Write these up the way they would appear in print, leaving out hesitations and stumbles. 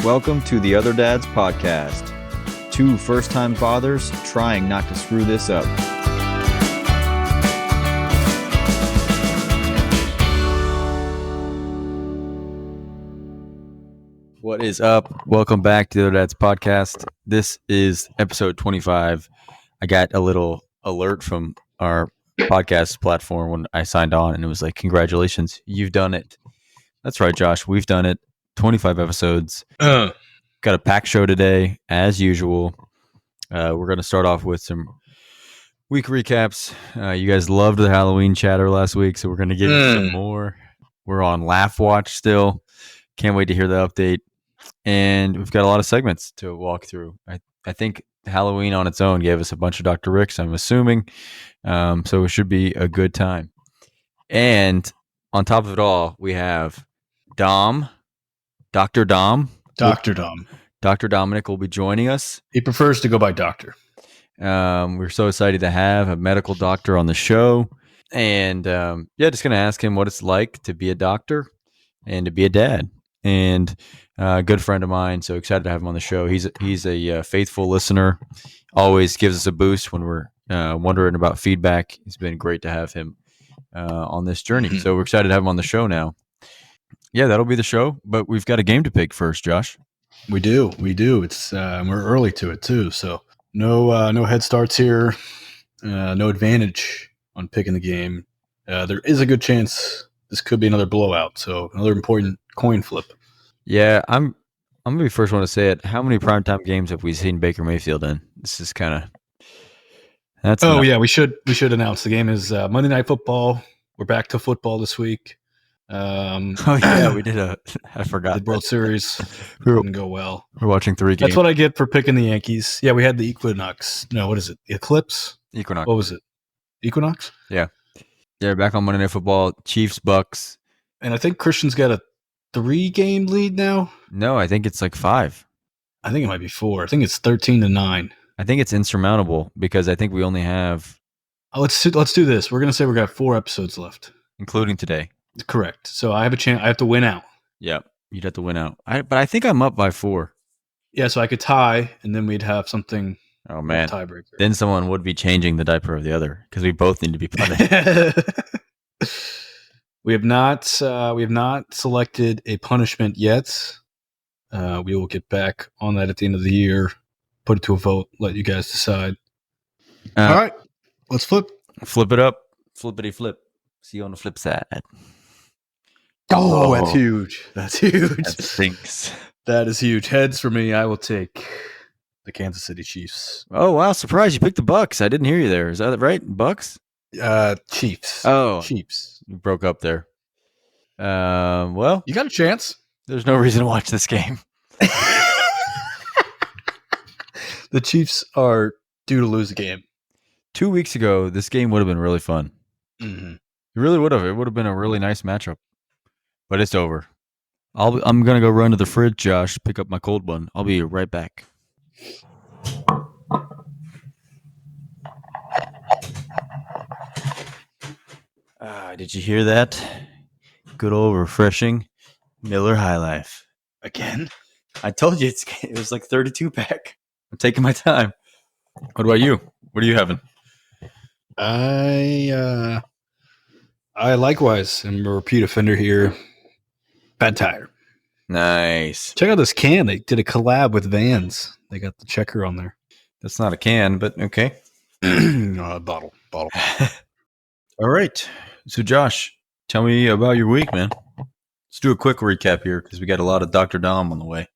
Welcome to the Other Dads Podcast. Two first-time fathers trying not to screw this up. What is up? Welcome back to the Other Dads Podcast. This is episode 25. I got a little alert from our podcast platform when I signed on, and it was like, congratulations, you've done it. That's right, Josh. We've done it. 25 episodes. Got a packed show today, as usual. We're going to start off with some week recaps. You guys loved the Halloween chatter last week, so we're going to give you some more. We're on Laugh Watch still. Can't wait to hear the update. And we've got a lot of segments to walk through. I think Halloween on its own gave us a bunch of Dr. Ricks, I'm assuming. So it should be a good time. And on top of it all, we have Dr. Dom. Dr. Dom. Dr. Dominic will be joining us. He prefers to go by doctor. We're so excited to have a medical doctor on the show. And just going to ask him what it's like to be a doctor and to be a dad. And a good friend of mine, so excited to have him on the show. He's a faithful listener, always gives us a boost when we're wondering about feedback. It's been great to have him on this journey. So we're excited to have him on the show now. Yeah, that'll be the show, but we've got a game to pick first, Josh. We do. It's we're early to it too, so no head starts here, no advantage on picking the game. There is a good chance this could be another blowout, so another important coin flip. Yeah, I'm gonna be the first one to say it. How many primetime games have we seen Baker Mayfield in? This is kind of that's. Oh yeah, we should announce the game is Monday Night Football. We're back to football this week. Oh yeah, we did I forgot the World Series didn't go well. We're watching 3 games. That's what I get for picking the Yankees. Yeah, we had the Equinox. No, what is it? The Eclipse? Equinox. What was it? Equinox? Yeah, back on Monday Night Football. Chiefs, Bucks, and I think Christian's got a 3-game lead now. No, I think it's like 5. I think it might be 4. I think it's 13-9. I think it's insurmountable because I think we only have. Let's do this. We're gonna say we've got 4 episodes left, including today. Correct. So I have a chance. I have to win out. Yeah, you'd have to win out. But I think I'm up by 4. Yeah, so I could tie, and then we'd have something. Oh man, tiebreaker. Then someone would be changing the diaper of the other because we both need to be punished. We have not selected a punishment yet. We will get back on that at the end of the year. Put it to a vote. Let you guys decide. All right, let's flip. Flip it up. Flippity flip. See you on the flip side. Oh, that's huge. That's huge. That stinks. That is huge. Heads for me. I will take the Kansas City Chiefs. Oh wow! Surprise! You picked the Bucks. I didn't hear you there. Is that right? Bucks? Chiefs. Oh, Chiefs. You broke up there. Well, you got a chance. There's no reason to watch this game. The Chiefs are due to lose a game. 2 weeks ago, this game would have been really fun. Mm-hmm. It really would have. It would have been a really nice matchup. But it's over. I'm going to go run to the fridge, Josh, pick up my cold one. I'll be right back. Did you hear that? Good old refreshing Miller High Life. Again? I told you it was like 32 pack. I'm taking my time. What about you? What are you having? I likewise am a repeat offender here. Bad Tire. Nice. Check out this can. They did a collab with Vans. They got the checker on there. That's not a can, but okay. Bottle. All right. So, Josh, tell me about your week, man. Let's do a quick recap here because we got a lot of Dr. Dom on the way.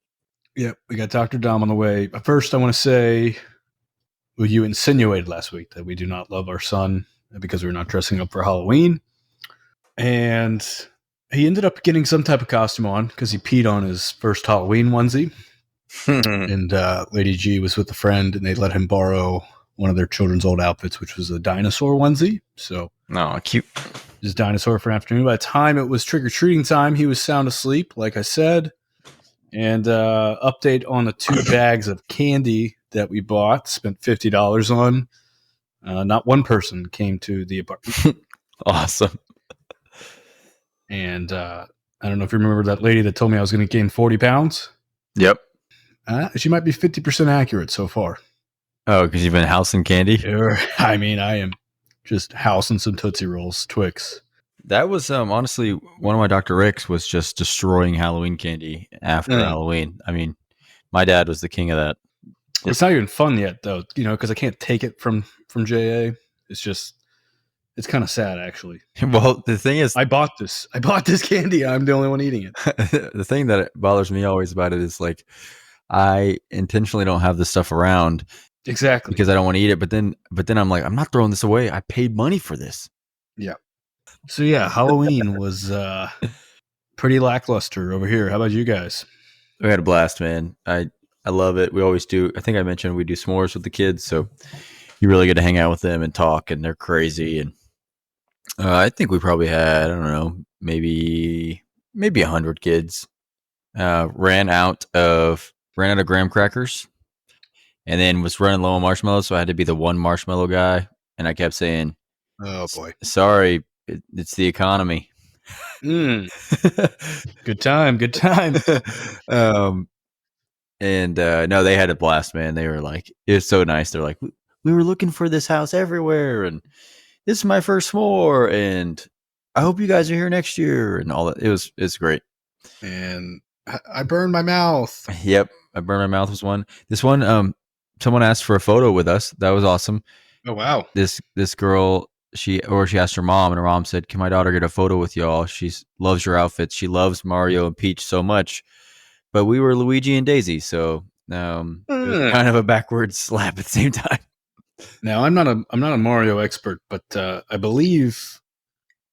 Yep, we got Dr. Dom on the way. But first, I want to say, well, you insinuated last week that we do not love our son because we're not dressing up for Halloween. And he ended up getting some type of costume on because he peed on his first Halloween onesie. And Lady G was with a friend, and they let him borrow one of their children's old outfits, which was a dinosaur onesie. So, cute. His dinosaur for an afternoon. By the time it was trick-or-treating time, he was sound asleep, like I said. And update on the 2 bags of candy that we bought, spent $50 on. Not one person came to the apartment. Awesome. And I don't know if you remember that lady that told me I was going to gain 40 pounds. Yep. She might be 50% accurate so far. Oh, because you've been housing candy. I mean, I am just housing some Tootsie Rolls, Twix. That was honestly one of my Dr. Rick's was just destroying Halloween candy after Halloween. I mean, my dad was the king of that. It's not even fun yet, though, because I can't take it from JA. It's kind of sad, actually. Well, the thing is, I bought this candy. I'm the only one eating it. the thing that bothers me always about it is like, I intentionally don't have this stuff around Exactly. because I don't want to eat it. But then I'm like, I'm not throwing this away. I paid money for this. Yeah. So yeah, Halloween was pretty lackluster over here. How about you guys? We had a blast, man. I love it. We always do. I think I mentioned we do s'mores with the kids, so you really get to hang out with them and talk, and they're crazy. And I think we probably had, I don't know, maybe 100 kids. Ran out of graham crackers, and then was running low on marshmallows, so I had to be the one marshmallow guy. And I kept saying, Oh boy, sorry, it's the economy. good time. And no, they had a blast, man. They were like, it was so nice. They're like, we were looking for this house everywhere, and this is my first s'more, and I hope you guys are here next year, and all that. It's great. And I burned my mouth. Yep, I burned my mouth was one. This one, someone asked for a photo with us. That was awesome. Oh wow. This girl, she asked her mom, and her mom said, "Can my daughter get a photo with y'all? She loves your outfits. She loves Mario and Peach so much." But we were Luigi and Daisy, so it was kind of a backwards slap at the same time. Now I'm not a Mario expert, but I believe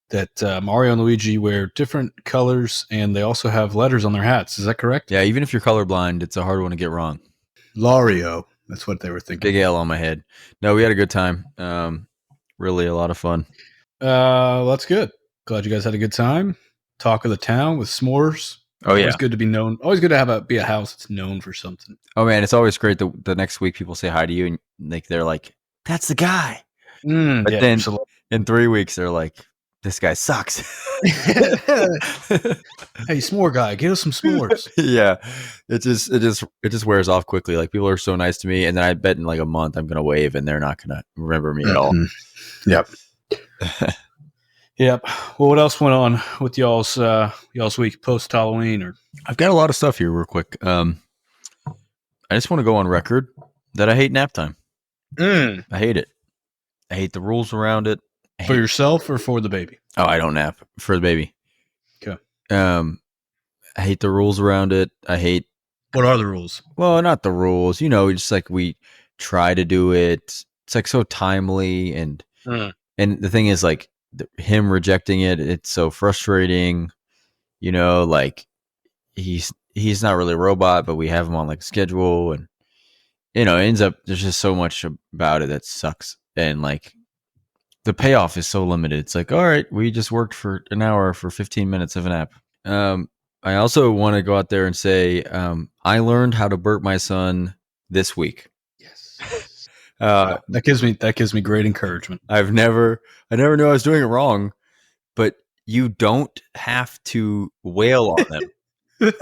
that Mario and Luigi wear different colors, and they also have letters on their hats. Is that correct? Yeah, even if you're colorblind, it's a hard one to get wrong. Lario. That's what they were thinking. Big L on my head. No, we had a good time. Really a lot of fun. That's good. Glad you guys had a good time. Talk of the town with s'mores. Oh yeah, always good to be known. Always good to have be a house that's known for something. Oh man, it's always great. The next week people say hi to you, and like they're like, "That's the guy." But then absolutely. in 3 weeks, they're like, "This guy sucks." Hey, s'more guy, get us some s'mores. Yeah, it just wears off quickly. Like people are so nice to me, and then I bet in like a month I'm gonna wave, and they're not gonna remember me at all. Yep. Yep. Well, what else went on with y'all's week post Halloween? Or I've got a lot of stuff here, real quick. I just want to go on record that I hate nap time. I hate it. I hate the rules around it. For yourself or for the baby? Oh, I don't nap for the baby. Okay. I hate the rules around it. I hate. What are the rules? Well, not the rules. Just like we try to do it. It's like so timely, and the thing is, like him rejecting it. It's so frustrating. Like he's not really a robot, but we have him on like a schedule, and it ends up there's just so much about it that sucks, and like the payoff is so limited. It's like, all right, we just worked for an hour for 15 minutes of an app. I also want to go out there and say, I learned how to burp my son this week. Yes. That gives me great encouragement. I never knew I was doing it wrong, but you don't have to wail on them.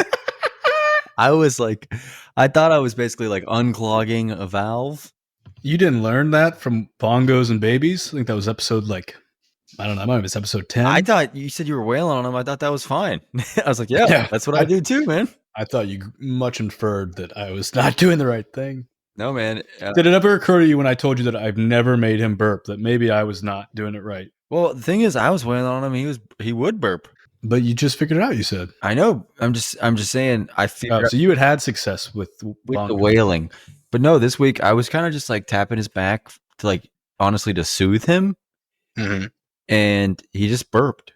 I thought I was basically like unclogging a valve. You didn't learn that from Bongos and Babies? I think that was episode I don't know, it was episode 10. I thought you said you were wailing on him. I thought that was fine. I was like, yeah, that's what I do too, man. I thought you much inferred that I was not doing the right thing. No, man. Did it ever occur to you when I told you that I've never made him burp that maybe I was not doing it right? Well, the thing is, I was wailing on him. He would burp. But you just figured it out, you said. I know. I'm just saying I figured so you had success with the wailing. But no, this week I was kind of just like tapping his back to like honestly to soothe him. Mm-hmm. And he just burped.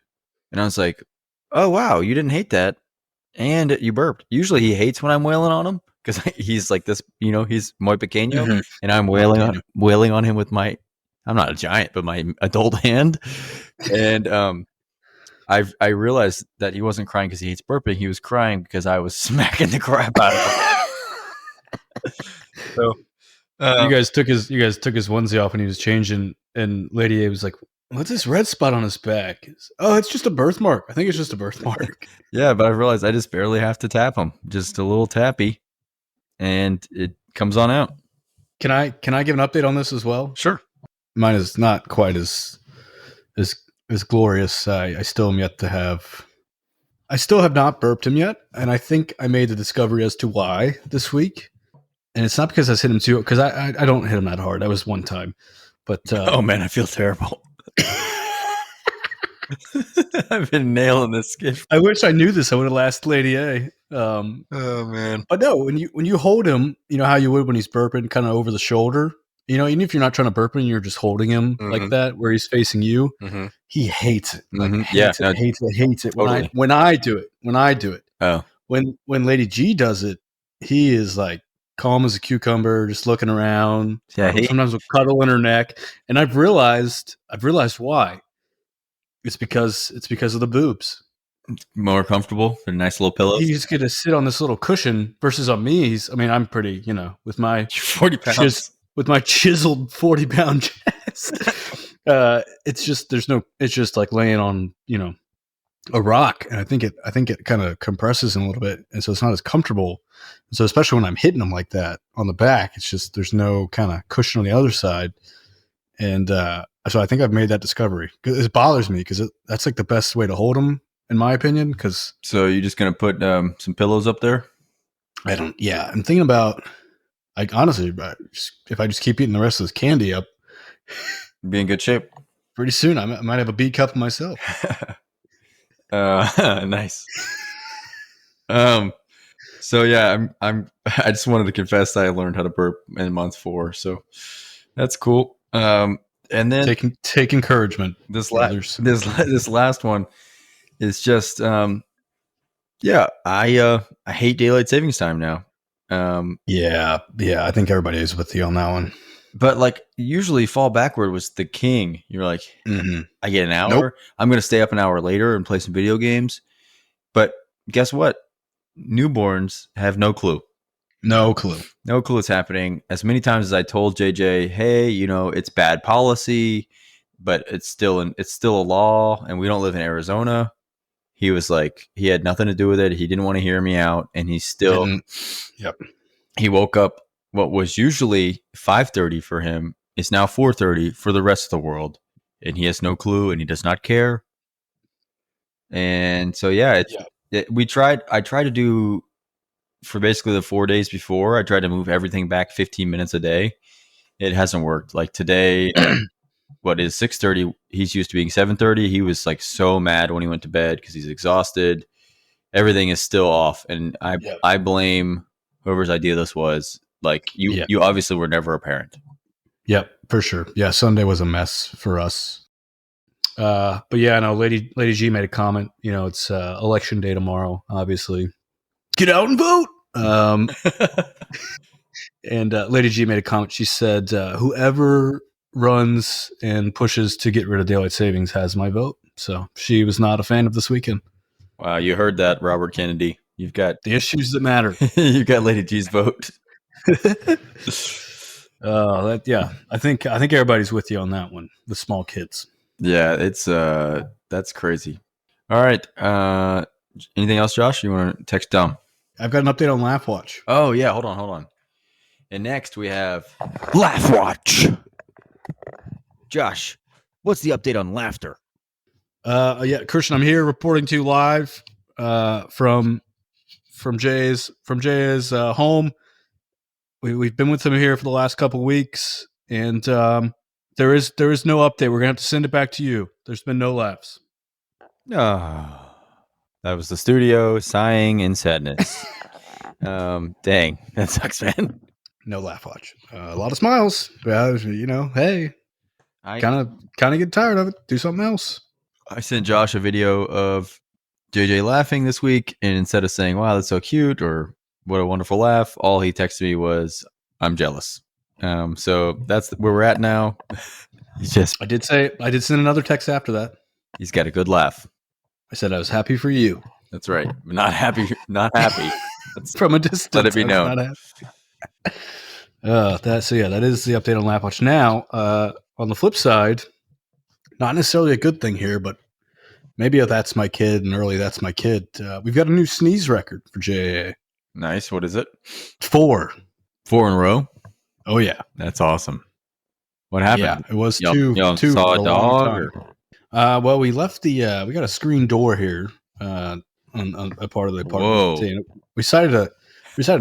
And I was like, oh, wow, you didn't hate that. And you burped. Usually he hates when I'm wailing on him because he's like this, he's muy pequeño. And I'm wailing on him with I'm not a giant, but my adult hand. And I realized that he wasn't crying because he hates burping. He was crying because I was smacking the crap out of him. So you guys took his onesie off and he was changing, and Lady A was like, What's this red spot on his back? Oh, it's just a birthmark. I think it's just a birthmark. Yeah, but I realized I just barely have to tap them. Just a little tappy, and it comes on out. Can I give an update on this as well? Sure. Mine is not quite as glorious. I still am yet to have. I still have not burped him yet, and I think I made the discovery as to why this week. And it's not because I hit him too, because I don't hit him that hard. That was one time, but Oh man, I feel terrible. I've been nailing this skit. I wish I knew this. I would have asked Lady A. Oh man. But no, when you hold him, you know how you would when he's burping, kind of over the shoulder. You know, even if you're not trying to burp him, you're just holding him like that, where he's facing you. Mm-hmm. He hates it. Like Yeah, hates it. Totally. When I do it. Oh, When Lady G does it, he is like calm as a cucumber, just looking around. yeah. Sometimes we'll cuddle in her neck, and I've realized why. It's because of the boobs. More comfortable for nice little pillows. He's gonna sit on this little cushion versus on me. I'm pretty, with my 40 pounds. with my chiseled 40-pound chest. It's just like laying on, a rock. And I think it kind of compresses him a little bit. And so it's not as comfortable. So especially when I'm hitting him like that on the back, it's just, there's no kind of cushion on the other side. And, so I think I've made that discovery. It bothers me because that's like the best way to hold him, in my opinion. Because So you're just gonna put some pillows up there? I'm thinking about, like, honestly, if I just keep eating the rest of this candy up, Be in good shape. pretty soon I might have a B cup myself. Nice. So yeah, I just wanted to confess that I learned how to burp in month 4, so that's cool. And then Take encouragement. this brothers. this last one is just yeah, I hate daylight savings time now. Yeah, I think everybody is with you on that one. But like usually fall backward was the king. You're like, I get an hour. Nope. I'm going to stay up an hour later and play some video games. But guess what? Newborns have no clue. No clue. No clue what's happening. As many times as I told JJ, hey, it's bad policy, but it's still a law, and we don't live in Arizona. He was like, he had nothing to do with it. He didn't want to hear me out, and he still. Yep. He woke up. What was usually 5:30 for him is now 4:30 for the rest of the world, and he has no clue, and he does not care. And so I tried to do, for basically the 4 days before, I tried to move everything back 15 minutes a day. It hasn't worked. Like today, what is 6:30? He's used to being 7:30. He was like so mad when he went to bed because he's exhausted. Everything is still off, and I blame whoever's idea this was. Like you obviously were never a parent. Yep, for sure. Yeah, Sunday was a mess for us. But yeah, no, Lady G made a comment. It's election day tomorrow. Obviously, get out and vote. And Lady G made a comment. She said, "Whoever runs and pushes to get rid of daylight savings has my vote." So she was not a fan of this weekend. Wow, you heard that, Robert Kennedy. You've got the issues that matter. You've got Lady G's vote. I think everybody's with you on that one. The small kids. Yeah, it's that's crazy. All right. Anything else, Josh? You want to text Dom? I've got an update on Laugh Watch. Oh yeah, hold on. And next we have Laugh Watch. Josh, what's the update on laughter? Christian, I'm here reporting to you live from Jay's home. We've been with him here for the last couple of weeks, and there is no update. We're gonna have to send it back to you. There's been no laughs. Oh, that was the studio sighing in sadness. Dang, that sucks, man. No Laugh Watch. A lot of smiles. Hey, I kind of get tired of it. Do something else. I sent Josh a video of JJ laughing this week, and instead of saying, "Wow, that's so cute," or "What a wonderful laugh," all he texted me was, "I'm jealous." So that's where we're at now. I did send another text after that. He's got a good laugh. I said I was happy for you. That's right. Not happy. From a distance. Let it be known. That is the update on Laugh Watch. Now, on the flip side, Not necessarily a good thing here, but maybe a that's my kid and early that's my kid. We've got a new sneeze record for JAA. Nice. What is it? 4. 4 in a row. Oh yeah, That's awesome. What happened? yeah. It was Y'all, two y'all for saw a a long dog? time. Or? Well, we left the we got a screen door here on a part of the apartment. Whoa. We decided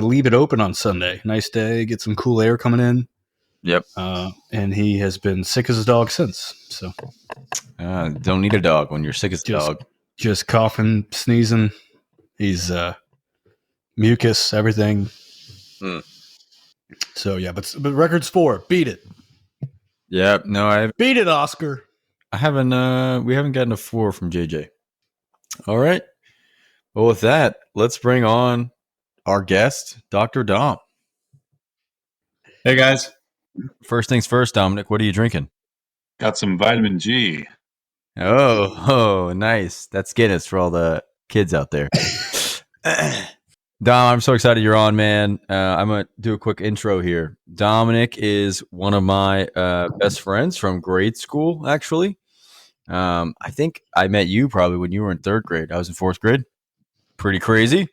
to leave it open on Sunday. Nice day, get some cool air coming in. Yep. And he has been sick as a dog since. So Don't need a dog when you're sick as a dog. Just coughing, sneezing. He's mucus, everything. Mm. So yeah, but record's 4. Beat it. Yeah. No, Beat it, Oscar. I haven't. We haven't gotten a 4 from JJ. All right. Well, with that, let's bring on our guest, Dr. Dom. Hey guys, First things first, Dominic. What are you drinking? got some vitamin G. Oh, nice. That's Guinness for all the kids out there. Dom, I'm so excited you're on, man. I'm going to do a quick intro here. Dominic is one of my best friends from grade school, actually. I think I met you probably when you were in 3rd grade. I was in 4th grade. Pretty crazy.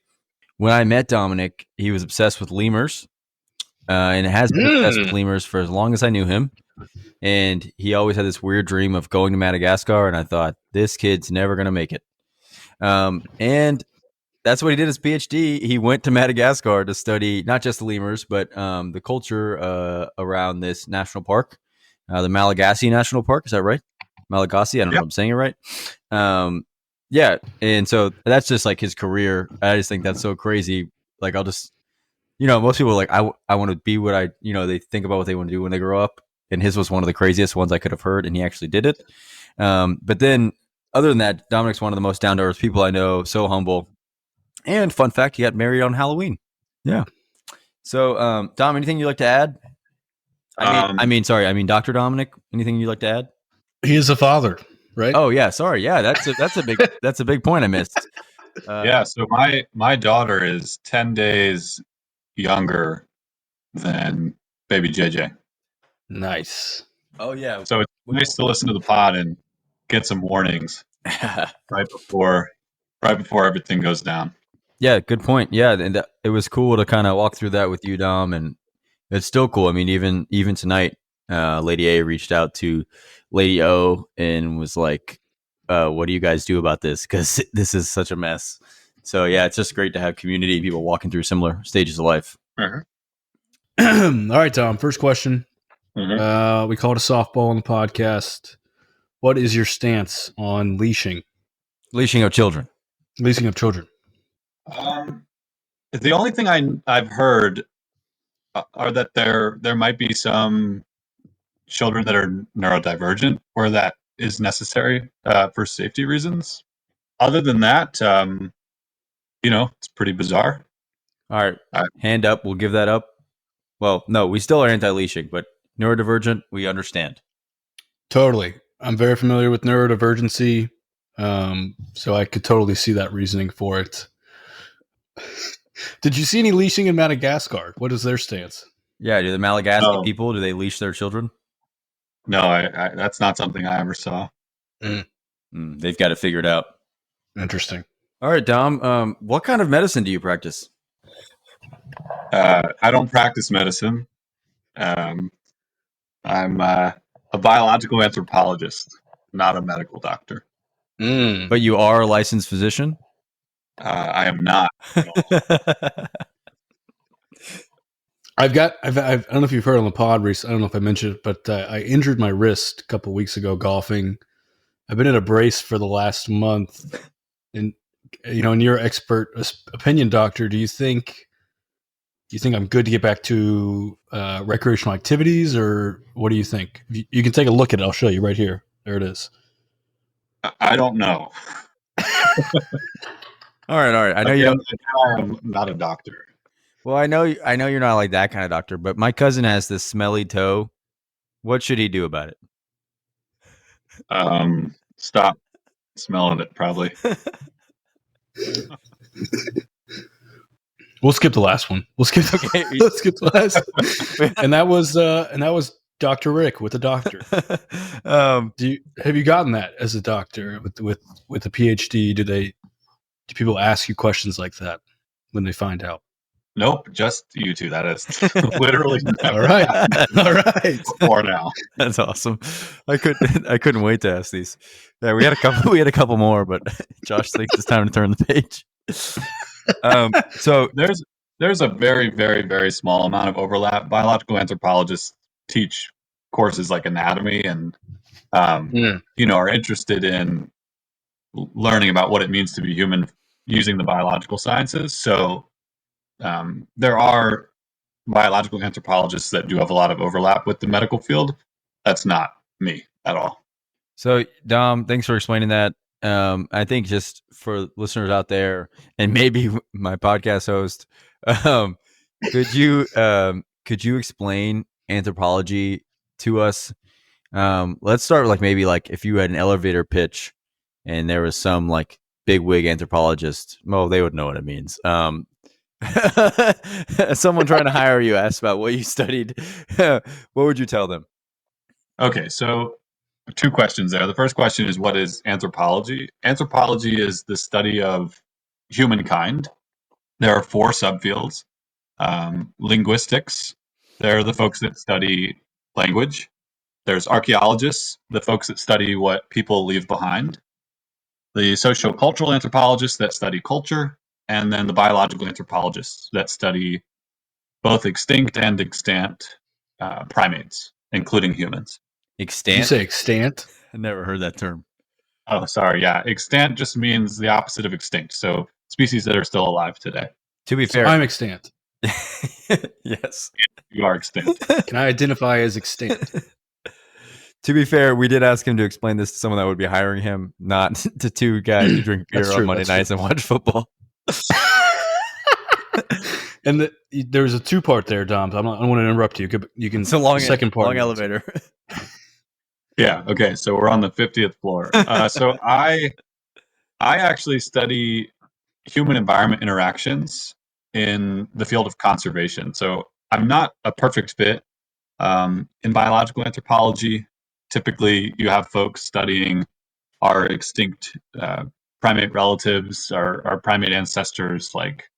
When I met Dominic, he was obsessed with lemurs and has been obsessed with lemurs for as long as I knew him. And he always had this weird dream of going to Madagascar. And I thought, this kid's never going to make it. And that's what he did his PhD. He went to Madagascar to study not just the lemurs, but the culture around this national park, the Malagasy National Park. Is that right? Malagasy. I don't know if I'm saying it right. Yeah. And so that's just like his career. I just think that's so crazy. Like, I'll just, most people are like, I want to be what they think about what they want to do when they grow up. And his was one of the craziest ones I could have heard. And he actually did it. But then other than that, Dominic's one of the most down to earth people I know. So humble. And fun fact, he got married on Halloween. Yeah. So, Dom, anything you'd like to add? I mean, Dr. Dominic, anything you'd like to add? He is a father, right? Oh yeah, sorry. Yeah, that's a big point I missed. Yeah, so my daughter is 10 days younger than baby JJ. Nice. Oh yeah. So it's nice to listen to the pod and get some warnings right before everything goes down. Yeah, good point. Yeah, and it was cool to kind of walk through that with you, Dom, and it's still cool. I mean, even tonight, Lady A reached out to Lady O and was like, "What do you guys do about this? Because this is such a mess." So yeah, it's just great to have community people walking through similar stages of life. All right, Tom. First question. Mm-hmm. We call it a softball on the podcast. What is your stance on leashing? Leashing of children. Leashing of children. The only thing I've heard are that there might be some children that are neurodivergent where that is necessary for safety reasons. Other than that, it's pretty bizarre. All right, hand up. We'll give that up. Well, no, we still are anti-leashing, but neurodivergent, we understand. Totally. I'm very familiar with neurodivergency, so I could totally see that reasoning for it. Did you see any leashing in Madagascar? What is their stance? Yeah, do the Malagasy people, do they leash their children? No, I that's not something I ever saw. They've got it figured out. Interesting. All right, Dom, what kind of medicine do you practice? I don't practice medicine. I'm a biological anthropologist, not a medical doctor. But you are a licensed physician? I am not. I don't know if you've heard on the pod recently. I don't know if I mentioned it, but I injured my wrist a couple of weeks ago golfing. I've been in a brace for the last month. And, in your expert opinion, doctor, do you think I'm good to get back to recreational activities, or what do you think? You can take a look at it. I'll show you right here. There it is. I don't know. All right. I know I'm not a doctor. Well, I know you're not like that kind of doctor, but my cousin has this smelly toe. What should he do about it? Stop smelling it, probably. We'll skip the last one. Let's skip the last. And that was Dr. Rick with a doctor. Have you gotten that as a doctor with a PhD? Do people ask you questions like that when they find out? Nope, just you two. That is literally All right. All right. before now. That's awesome. I couldn't wait to ask these. Yeah, we had a couple more, but Josh thinks it's time to turn the page. So there's a very, very, very small amount of overlap. Biological anthropologists teach courses like anatomy and are interested in learning about what it means to be human using the biological sciences. So there are biological anthropologists that do have a lot of overlap with the medical field. That's not me at all. So, Dom, thanks for explaining that. I think just for listeners out there, and maybe my podcast host, could you explain anthropology to us? Let's start with maybe if you had an elevator pitch, and there was some bigwig anthropologist. Well, they would know what it means. Someone trying to hire you asked about what you studied. What would you tell them? Okay, so two questions there. The first question is, what is anthropology? Anthropology is the study of humankind. There are 4 subfields. Linguistics, they're the folks that study language. There's archaeologists, the folks that study what people leave behind. The sociocultural anthropologists that study culture. And then the biological anthropologists that study both extinct and extant primates, including humans. Extant? You say extant? I never heard that term. Oh, sorry. Yeah. Extant just means the opposite of extinct. So species that are still alive today. To be fair, I'm extant. Yes. You are extinct. Can I identify as extant? To be fair, we did ask him to explain this to someone that would be hiring him, not to 2 guys who drink beer on Monday nights and watch football. And there was a 2-part there, Dom. I don't want to interrupt you. You can. It's a long second part. Long elevator. Yeah. Okay. So we're on the 50th floor. So I actually study human environment interactions in the field of conservation. So I'm not a perfect fit in biological anthropology. Typically, you have folks studying our extinct primate relatives, our primate ancestors, like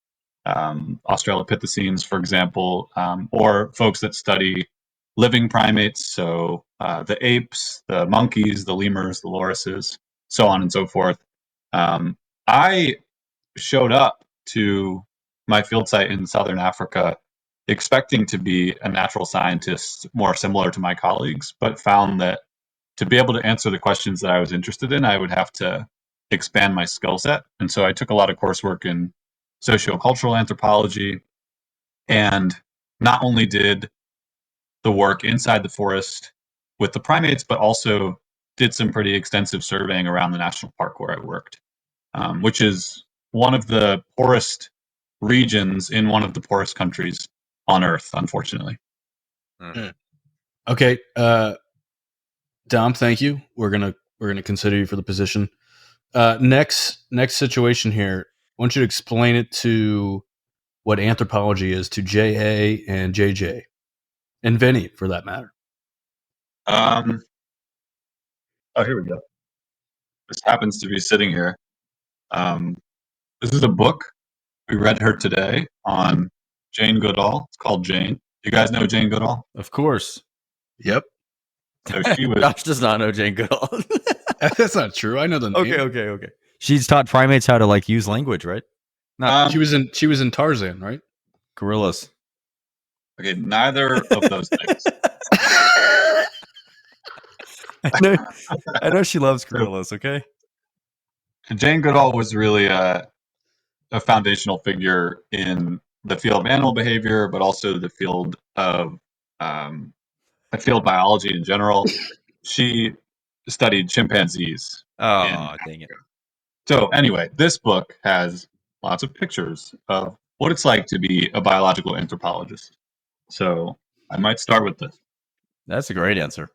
Australopithecines, for example, or folks that study living primates, so the apes, the monkeys, the lemurs, the lorises, so on and so forth. I showed up to my field site in Southern Africa expecting to be a natural scientist more similar to my colleagues, but found that to be able to answer the questions that I was interested in, I would have to expand my skill set. And so I took a lot of coursework in sociocultural anthropology, and not only did the work inside the forest with the primates, but also did some pretty extensive surveying around the national park where I worked, which is one of the poorest regions in one of the poorest countries on Earth, unfortunately. Okay, Dom, thank you. We're gonna consider you for the position. Next situation here. I want you to explain it to what anthropology is to J.A. and J.J. and Vinny, for that matter. Oh, here we go. This happens to be sitting here. This is a book. We read her today on Jane Goodall. It's called Jane. You guys know Jane Goodall? Of course. Yep. So she was. Josh does not know Jane Goodall. That's not true. I know the name. Okay. She's taught primates how to use language, right? She was in Tarzan, right? Gorillas. Okay, neither of those things. I know she loves gorillas. Okay. Jane Goodall was really a foundational figure in the field of animal behavior, but also the field of field biology in general. She studied chimpanzees. Oh, dang it. So anyway, this book has lots of pictures of what it's like to be a biological anthropologist. So I might start with this. That's a great answer.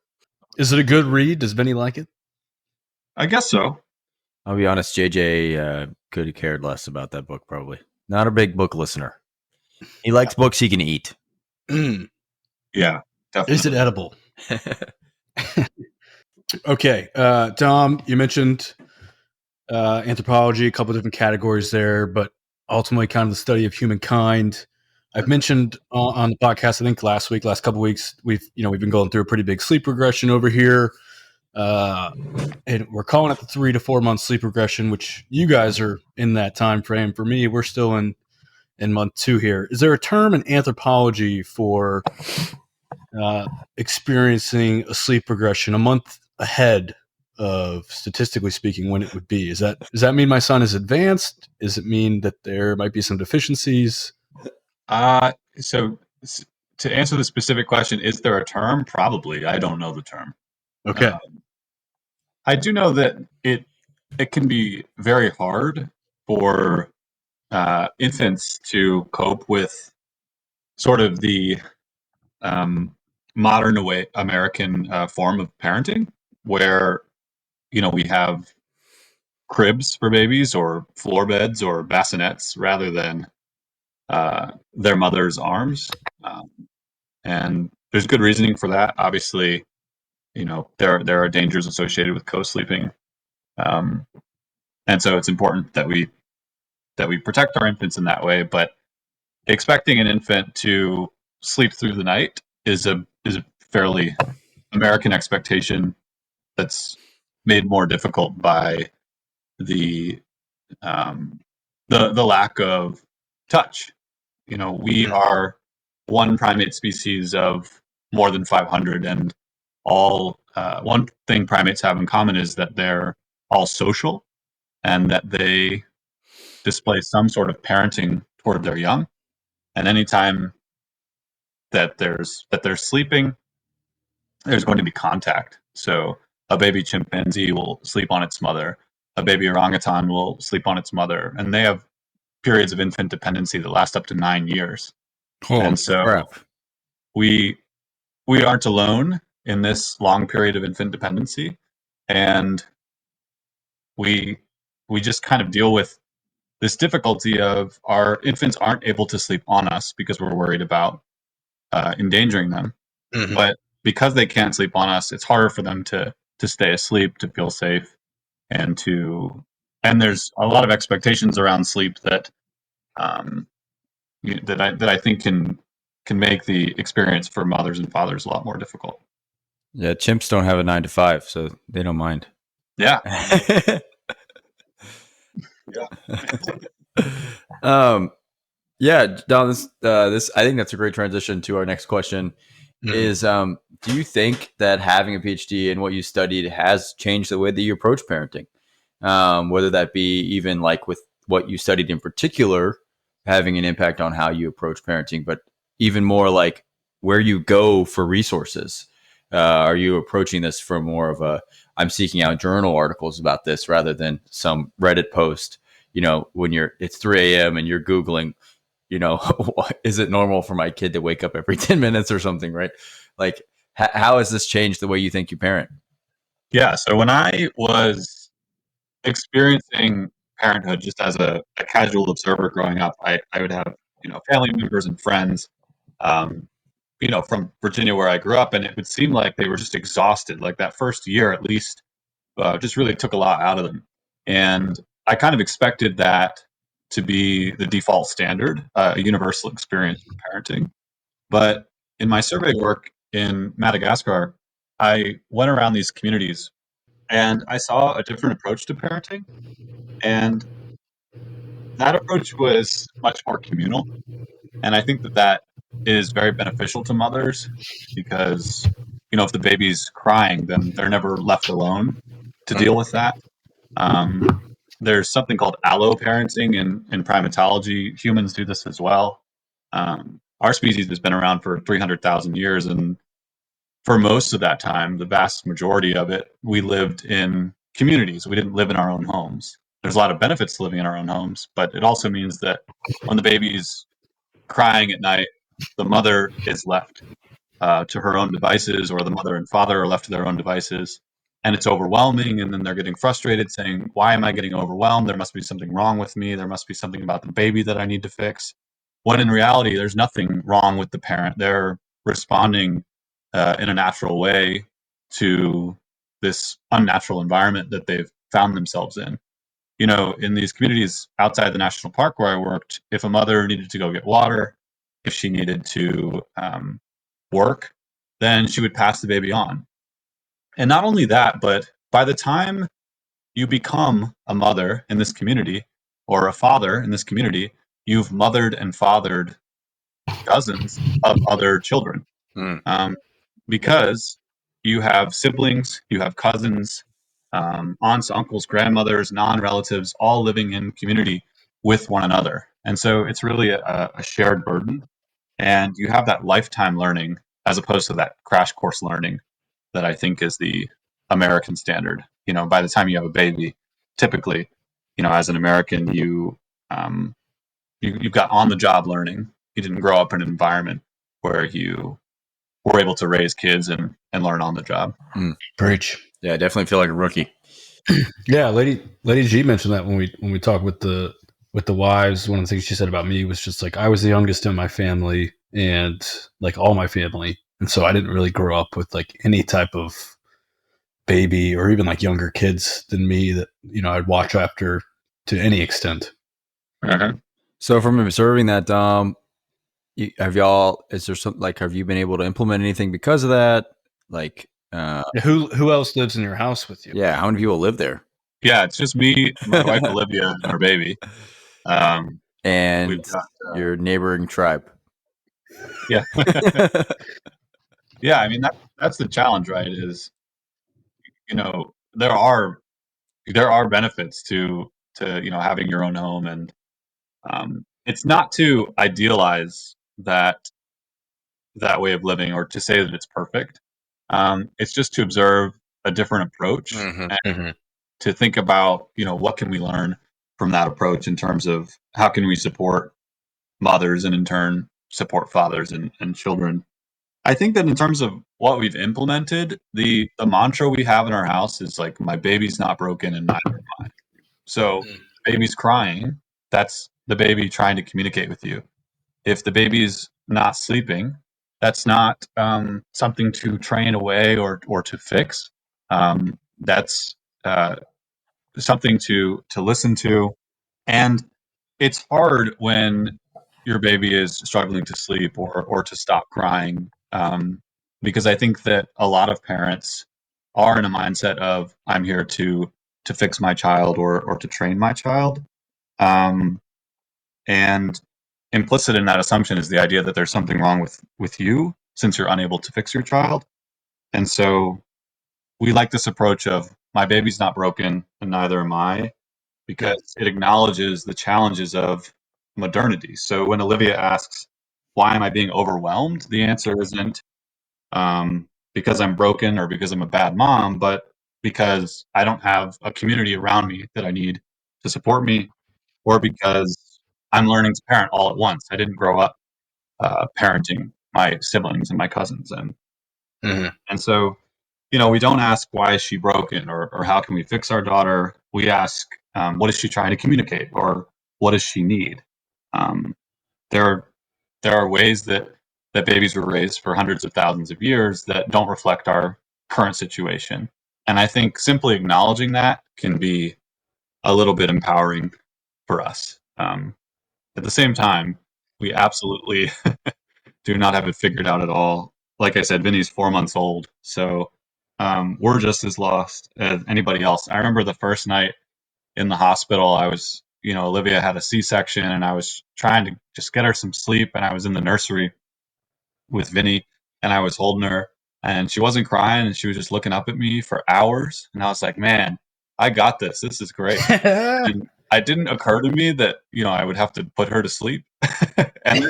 Is it a good read? Does Vinny like it? I guess so. I'll be honest, JJ could have cared less about that book, probably. Not a big book listener. He likes books he can eat. Yeah, definitely. Is it edible? Okay, Dom, you mentioned anthropology, a couple of different categories there, but ultimately kind of the study of humankind. I've mentioned on the podcast, I think last couple of weeks, we've been going through a pretty big sleep regression over here. And we're calling it the 3 to 4 month sleep regression, which you guys are in that time frame. For me, we're still in month 2 here. Is there a term in anthropology for experiencing a sleep regression a month ahead of, statistically speaking, when it would be? Does that mean my son is advanced? Does it mean that there might be some deficiencies? So to answer the specific question, is there a term? Probably. I don't know the term. Okay. I do know that it can be very hard for infants to cope with sort of the modern American form of parenting, where we have cribs for babies or floor beds or bassinets rather than their mother's arms. And there's good reasoning for that. Obviously, there are dangers associated with co-sleeping, and so it's important that we protect our infants in that way. But expecting an infant to sleep through the night is a fairly American expectation that's made more difficult by the the lack of touch. We are one primate species of more than 500, and all one thing primates have in common is that they're all social and that they display some sort of parenting toward their young. And anytime that they're sleeping, there's going to be contact. So a baby chimpanzee will sleep on its mother, a baby orangutan will sleep on its mother, and they have periods of infant dependency that last up to 9 years. And so crap. we aren't alone in this long period of infant dependency, and we just kind of deal with this difficulty of our infants aren't able to sleep on us because we're worried about endangering them. Mhm. But because they can't sleep on us, it's harder for them to stay asleep, to feel safe, and there's a lot of expectations around sleep that that I think can make the experience for mothers and fathers a lot more difficult. Yeah, chimps don't have a 9 to 5, so they don't mind. Yeah. Yeah, Don, this I think that's a great transition to our next question. Mhm. Is do you think that having a PhD in what you studied has changed the way that you approach parenting? Whether that be even like with what you studied in particular, having an impact on how you approach parenting, but even more like where you go for resources. Are you approaching this from more of a I'm seeking out journal articles about this rather than some Reddit post? When it's 3 a.m. and you're Googling, is it normal for my kid to wake up every 10 minutes or something, right? Like, how has this changed the way you think you parent? Yeah. So when I was experiencing parenthood just as a casual observer growing up, I would have, family members and friends, um, from Virginia where I grew up, and it would seem like they were just exhausted. Like that first year, at least, just really took a lot out of them. And I kind of expected that to be the default standard, a universal experience for parenting. But in my survey work in Madagascar, I went around these communities and I saw a different approach to parenting. And that approach was much more communal. And I think that is very beneficial to mothers because, if the baby's crying, then they're never left alone to deal with that. Um, there's something called allo parenting in primatology. Humans do this as well. Our species has been around for 300,000 years, and for most of that time, the vast majority of it, we lived in communities. We didn't live in our own homes. There's a lot of benefits to living in our own homes, but it also means that when the baby's crying at night, the mother is left to her own devices, or the mother and father are left to their own devices, and it's overwhelming. And then they're getting frustrated, saying, "Why am I getting overwhelmed? There must be something wrong with me. There must be something about the baby that I need to fix." When in reality, there's nothing wrong with the parent. They're responding in a natural way to this unnatural environment that they've found themselves in. You know, in these communities outside the national park where I worked, if a mother needed to go get water, if she needed to work, then she would pass the baby on. And not only that, but by the time you become a mother in this community or a father in this community, you've mothered and fathered dozens of other children. Mm. Because you have siblings, you have cousins, aunts, uncles, grandmothers, non-relatives, all living in community with one another. And so it's really a shared burden. And you have that lifetime learning as opposed to that crash course learning that I think is the American standard. You know, by the time you have a baby, typically, you know, as an American, you've got on-the-job learning. You didn't grow up in an environment where you were able to raise kids and learn on the job. Preach. Yeah, I definitely feel like a rookie. Yeah, Lady G mentioned that when we talked with the wives. One of the things she said about me was just like I was the youngest in my family and like all my family, and so I didn't really grow up with like any type of baby or even like younger kids than me that you know I'd watch after to any extent. Uh-huh. So from observing that, have y'all? Is there something like? Have you been able to implement anything because of that? Like, Who else lives in your house with you? yeah, how many people live there? Yeah, it's just me, my wife Olivia, and our baby. And We've got, your neighboring tribe. yeah, yeah. I mean that's the challenge, right? Is you know there are benefits to you know having your own home, and it's not to idealize that way of living or to say that it's perfect. It's just to observe a different approach and to think about, you know, what can we learn from that approach in terms of how can we support mothers and in turn support fathers and children. I think that in terms of what we've implemented, the mantra we have in our house is like, my baby's not broken and neither am I. So baby's crying, that's the baby trying to communicate with you. If the baby's not sleeping, that's not something to train away or to fix. That's something to listen to. And it's hard when your baby is struggling to sleep or to stop crying, because I think that a lot of parents are in a mindset of I'm here to fix my child or to train my child. And implicit in that assumption is the idea that there's something wrong with you since you're unable to fix your child. And so we like this approach of my baby's not broken and neither am I, because it acknowledges the challenges of modernity. So when Olivia asks, why am I being overwhelmed? The answer isn't because I'm broken or because I'm a bad mom, but because I don't have a community around me that I need to support me, or because I'm learning to parent all at once. I didn't grow up parenting my siblings and my cousins, and so you know we don't ask why is she broken or how can we fix our daughter. We ask what is she trying to communicate or what does she need. Um, there are ways that babies were raised for hundreds of thousands of years that don't reflect our current situation, and I think simply acknowledging that can be a little bit empowering for us. At the same time, we absolutely do not have it figured out at all. Like I said, Vinny's 4 months old, so we're just as lost as anybody else. I remember the first night in the hospital. I was, you know, Olivia had a C-section, and I was trying to just get her some sleep, and I was in the nursery with Vinny, and I was holding her, and she wasn't crying, and she was just looking up at me for hours, and I was like, man, I got this. This is great. And it didn't occur to me that you know I would have to put her to sleep. And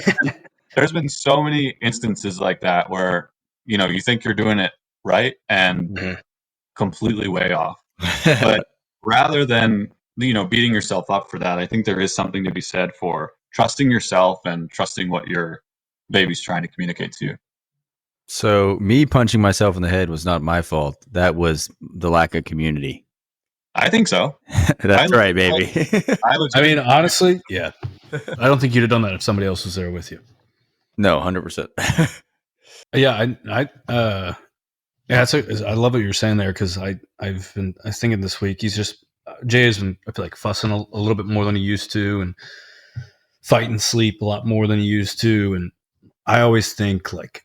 there's been so many instances like that where you know you think you're doing it right and completely way off. But rather than you know beating yourself up for that, I think there is something to be said for trusting yourself and trusting what your baby's trying to communicate to you. So me punching myself in the head was not my fault. That was the lack of community. I think so. That's right, baby. I mean, honestly, yeah. I don't think you'd have done that if somebody else was there with you. No, 100%. Yeah, I love what you're saying there because I was thinking this week he's just Jay has been, I feel like, fussing a little bit more than he used to and fighting sleep a lot more than he used to, and I always think like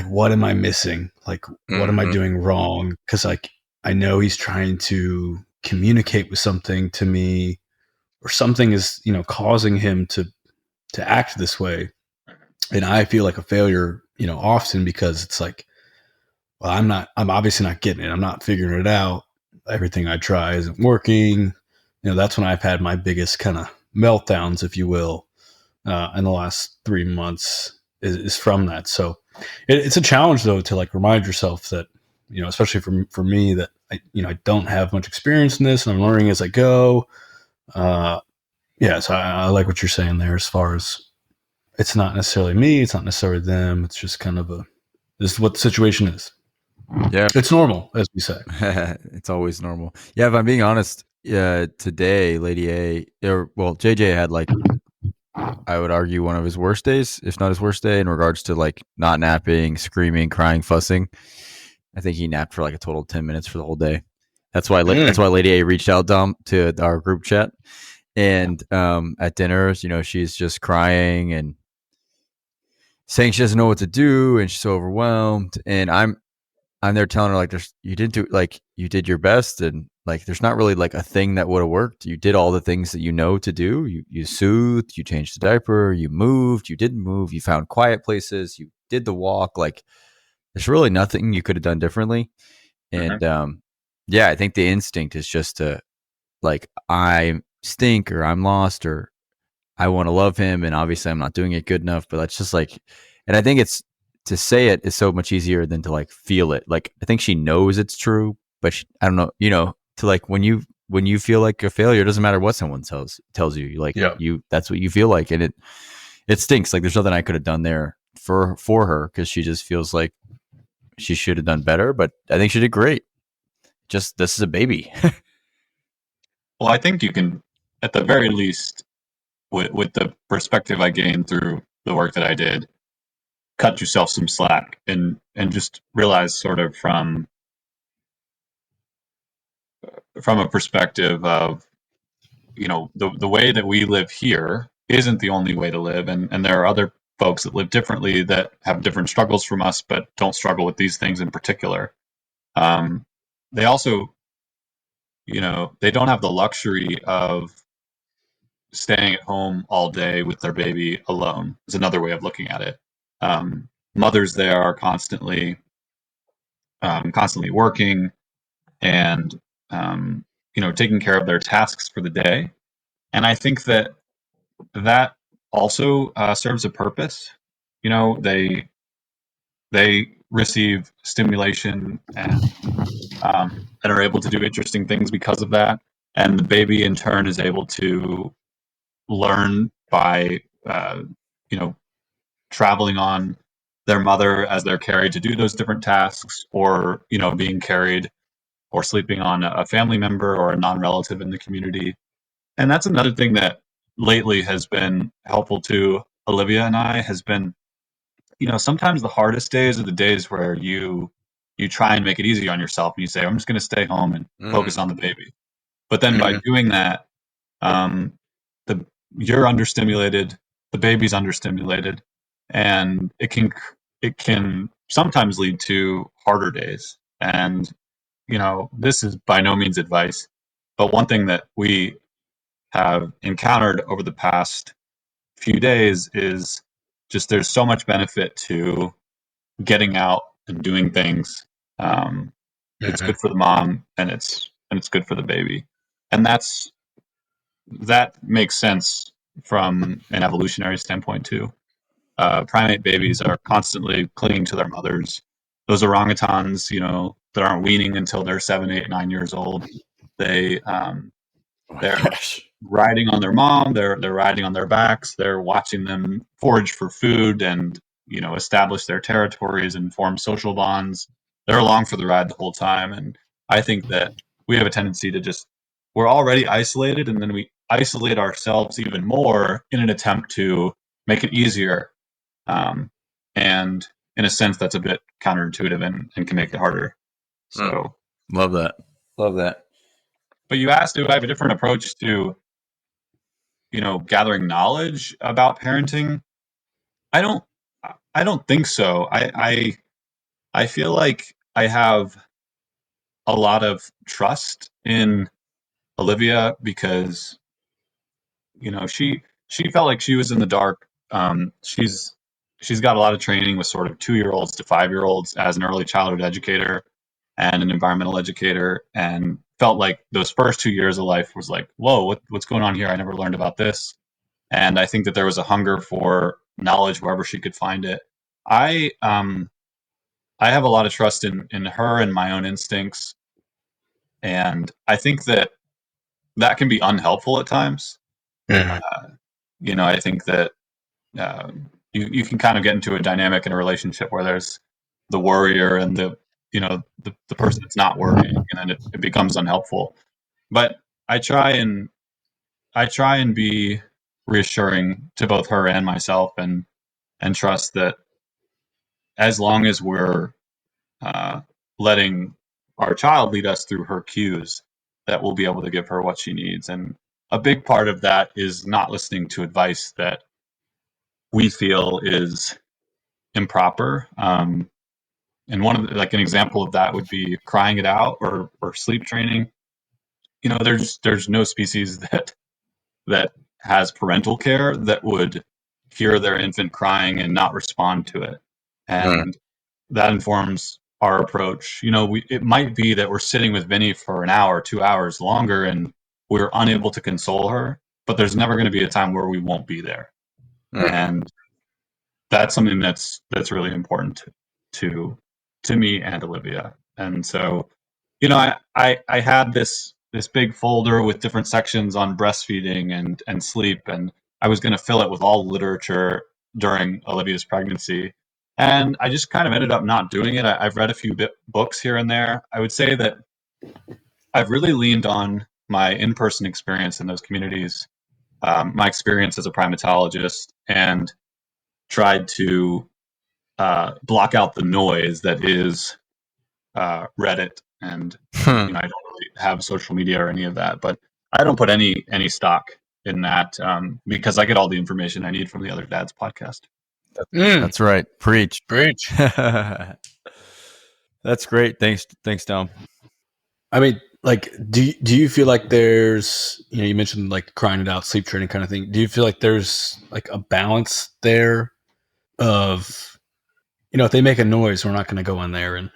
what am I missing? Like what am I doing wrong? Because like I know he's trying to communicate with something to me, or something is causing him to act this way, and I feel like a failure often because it's like, well, I'm obviously not getting it. I'm not figuring it out. Everything I try isn't working. That's when I've had my biggest kind of meltdowns, if you will, in the last 3 months is from that. So it's a challenge though to like remind yourself that, especially for me that I don't have much experience in this and I'm learning as I go. Yeah. So I like what you're saying there as far as it's not necessarily me. It's not necessarily them. It's just kind of this is what the situation is. Yeah. It's normal, as we say. It's always normal. Yeah, if I'm being honest, today, Lady A, JJ had like, I would argue one of his worst days, if not his worst day, in regards to like not napping, screaming, crying, fussing. I think he napped for like a total of 10 minutes for the whole day. That's why Lady A reached out to our group chat, and at dinners, she's just crying and saying she doesn't know what to do and she's so overwhelmed. And I'm there telling her like, you did your best, and like there's not really like a thing that would have worked. You did all the things that you know to do. You soothed, you changed the diaper, you moved, you didn't move, you found quiet places, you did the walk. Like there's really nothing you could have done differently. And yeah, I think the instinct is just to like, I stink or I'm lost or I want to love him, and obviously I'm not doing it good enough. But that's just like, and I think it's to say it is so much easier than to like feel it. Like I think she knows it's true, but I don't know, to like when you feel like a failure, it doesn't matter what someone tells you. Like that's what you feel like, and it stinks. Like there's nothing I could have done there for her because she just feels like she should have done better. But I think she did great. Just this is a baby. Well, I think you can, at the very least, with the perspective I gained through the work that I did, cut yourself some slack and just realize sort of from a perspective of the way that we live here isn't the only way to live, and there are other folks that live differently that have different struggles from us but don't struggle with these things in particular. They also they don't have the luxury of staying at home all day with their baby alone is another way of looking at it. Mothers there are constantly working and taking care of their tasks for the day. And I think that also serves a purpose. They receive stimulation and are able to do interesting things because of that. And the baby, in turn, is able to learn by you know traveling on their mother as they're carried to do those different tasks, or being carried or sleeping on a family member or a non-relative in the community. And that's another thing that lately has been helpful to Olivia and I, has been, sometimes the hardest days are the days where you try and make it easy on yourself and you say, I'm just going to stay home and focus on the baby. But then by doing that, um, the you're understimulated, the baby's understimulated, and it can sometimes lead to harder days. And this is by no means advice, but one thing that we have encountered over the past few days is just there's so much benefit to getting out and doing things. It's good for the mom, and it's good for the baby, and that makes sense from an evolutionary standpoint too. Primate babies are constantly clinging to their mothers. Those orangutans, that aren't weaning until they're 7, 8, 9 years old, they Oh my they're gosh. riding on their mom. They're riding on their backs. They're watching them forage for food and establish their territories and form social bonds. They're along for the ride the whole time. And I think that we have a tendency to we're already isolated, and then we isolate ourselves even more in an attempt to make it easier. And in a sense that's a bit counterintuitive and can make it harder. So Love that. Love that. but you asked, do I have a different approach to, gathering knowledge about parenting? I don't I don't think so. I feel like I have a lot of trust in Olivia because she felt like she was in the dark. She's got a lot of training with sort of 2-year-olds to 5-year-olds as an early childhood educator and an environmental educator, and felt like those first 2 years of life was like, whoa, what's going on here? I never learned about this. And I think that there was a hunger for knowledge wherever she could find it. I have a lot of trust in her and my own instincts, and I think that can be unhelpful at times. Mhm. I think that uh, you can kind of get into a dynamic in a relationship where there's the worrier and the person that's not worrying, and then it becomes unhelpful. But I try and be reassuring to both her and myself, and trust that as long as we're uh, letting our child lead us through her cues, that we'll be able to give her what she needs. And a big part of that is not listening to advice that we feel is improper. And one of like an example of that would be crying it out or sleep training. There's no species that has parental care that would hear their infant crying and not respond to it. And that informs our approach. It might be that we're sitting with Vinny for an hour, 2 hours longer, and we're unable to console her, but there's never going to be a time where we won't be there. And that's something that's really important to me and Olivia. And so, I had this big folder with different sections on breastfeeding and sleep, and I was going to fill it with all literature during Olivia's pregnancy. And I just kind of ended up not doing it. I've read a few books here and there. I would say that I've really leaned on my in-person experience in those communities, my experience as a primatologist, and tried to block out the noise that is Reddit, and I don't really have social media or any of that, but I don't put any stock in that because I get all the information I need from the Other Dads podcast. That's right. Preach. Preach. That's great. Thanks, Dom. I mean, like, do you feel like there's, you mentioned like crying it out, sleep training kind of thing. Do you feel like there's like a balance there of, if they make a noise, we're not going to go in there? And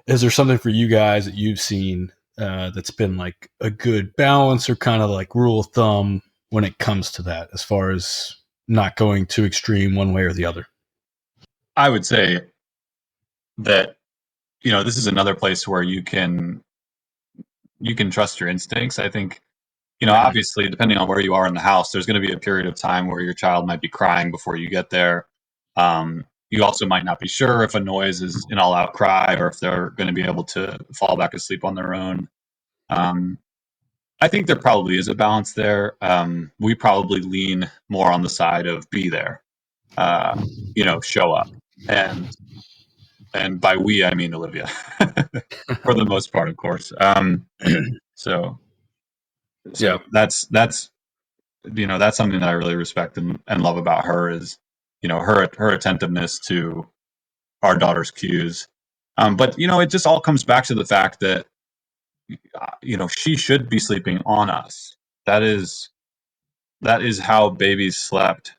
is there something for you guys that you've seen that's been like a good balance or kind of like rule of thumb when it comes to that, as far as not going too extreme one way or the other? I would say that this is another place where you can trust your instincts. I think obviously, depending on where you are in the house, there's going to be a period of time where your child might be crying before you get there. You also might not be sure if a noise is an all-out cry or if they're going to be able to fall back asleep on their own. I think there probably is a balance there. We probably lean more on the side of be there, show up, and by we I mean Olivia, for the most part, of course. So Yeah. that's that's something that I really respect and love about her is her attentiveness to our daughter's cues. But it just all comes back to the fact that she should be sleeping on us. That is how babies slept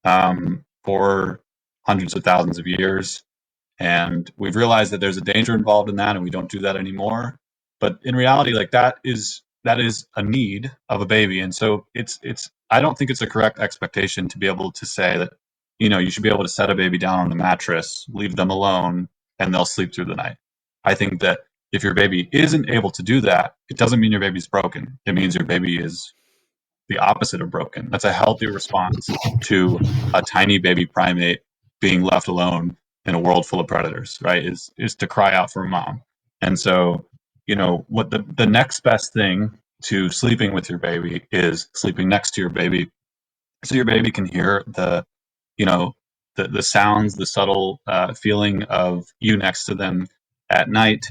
for hundreds of thousands of years, and we've realized that there's a danger involved in that, and we don't do that anymore. But in reality, like that is a need of a baby, and so it's I don't think it's a correct expectation to be able to say that you should be able to set a baby down on the mattress, leave them alone, and they'll sleep through the night. I think that if your baby isn't able to do that, it doesn't mean your baby's broken. It means your baby is the opposite of broken. That's a healthy response to a tiny baby primate being left alone in a world full of predators, right? Is to cry out for mom. And so, what the next best thing to sleeping with your baby is sleeping next to your baby, so your baby can hear the the sounds, the subtle feeling of you next to them at night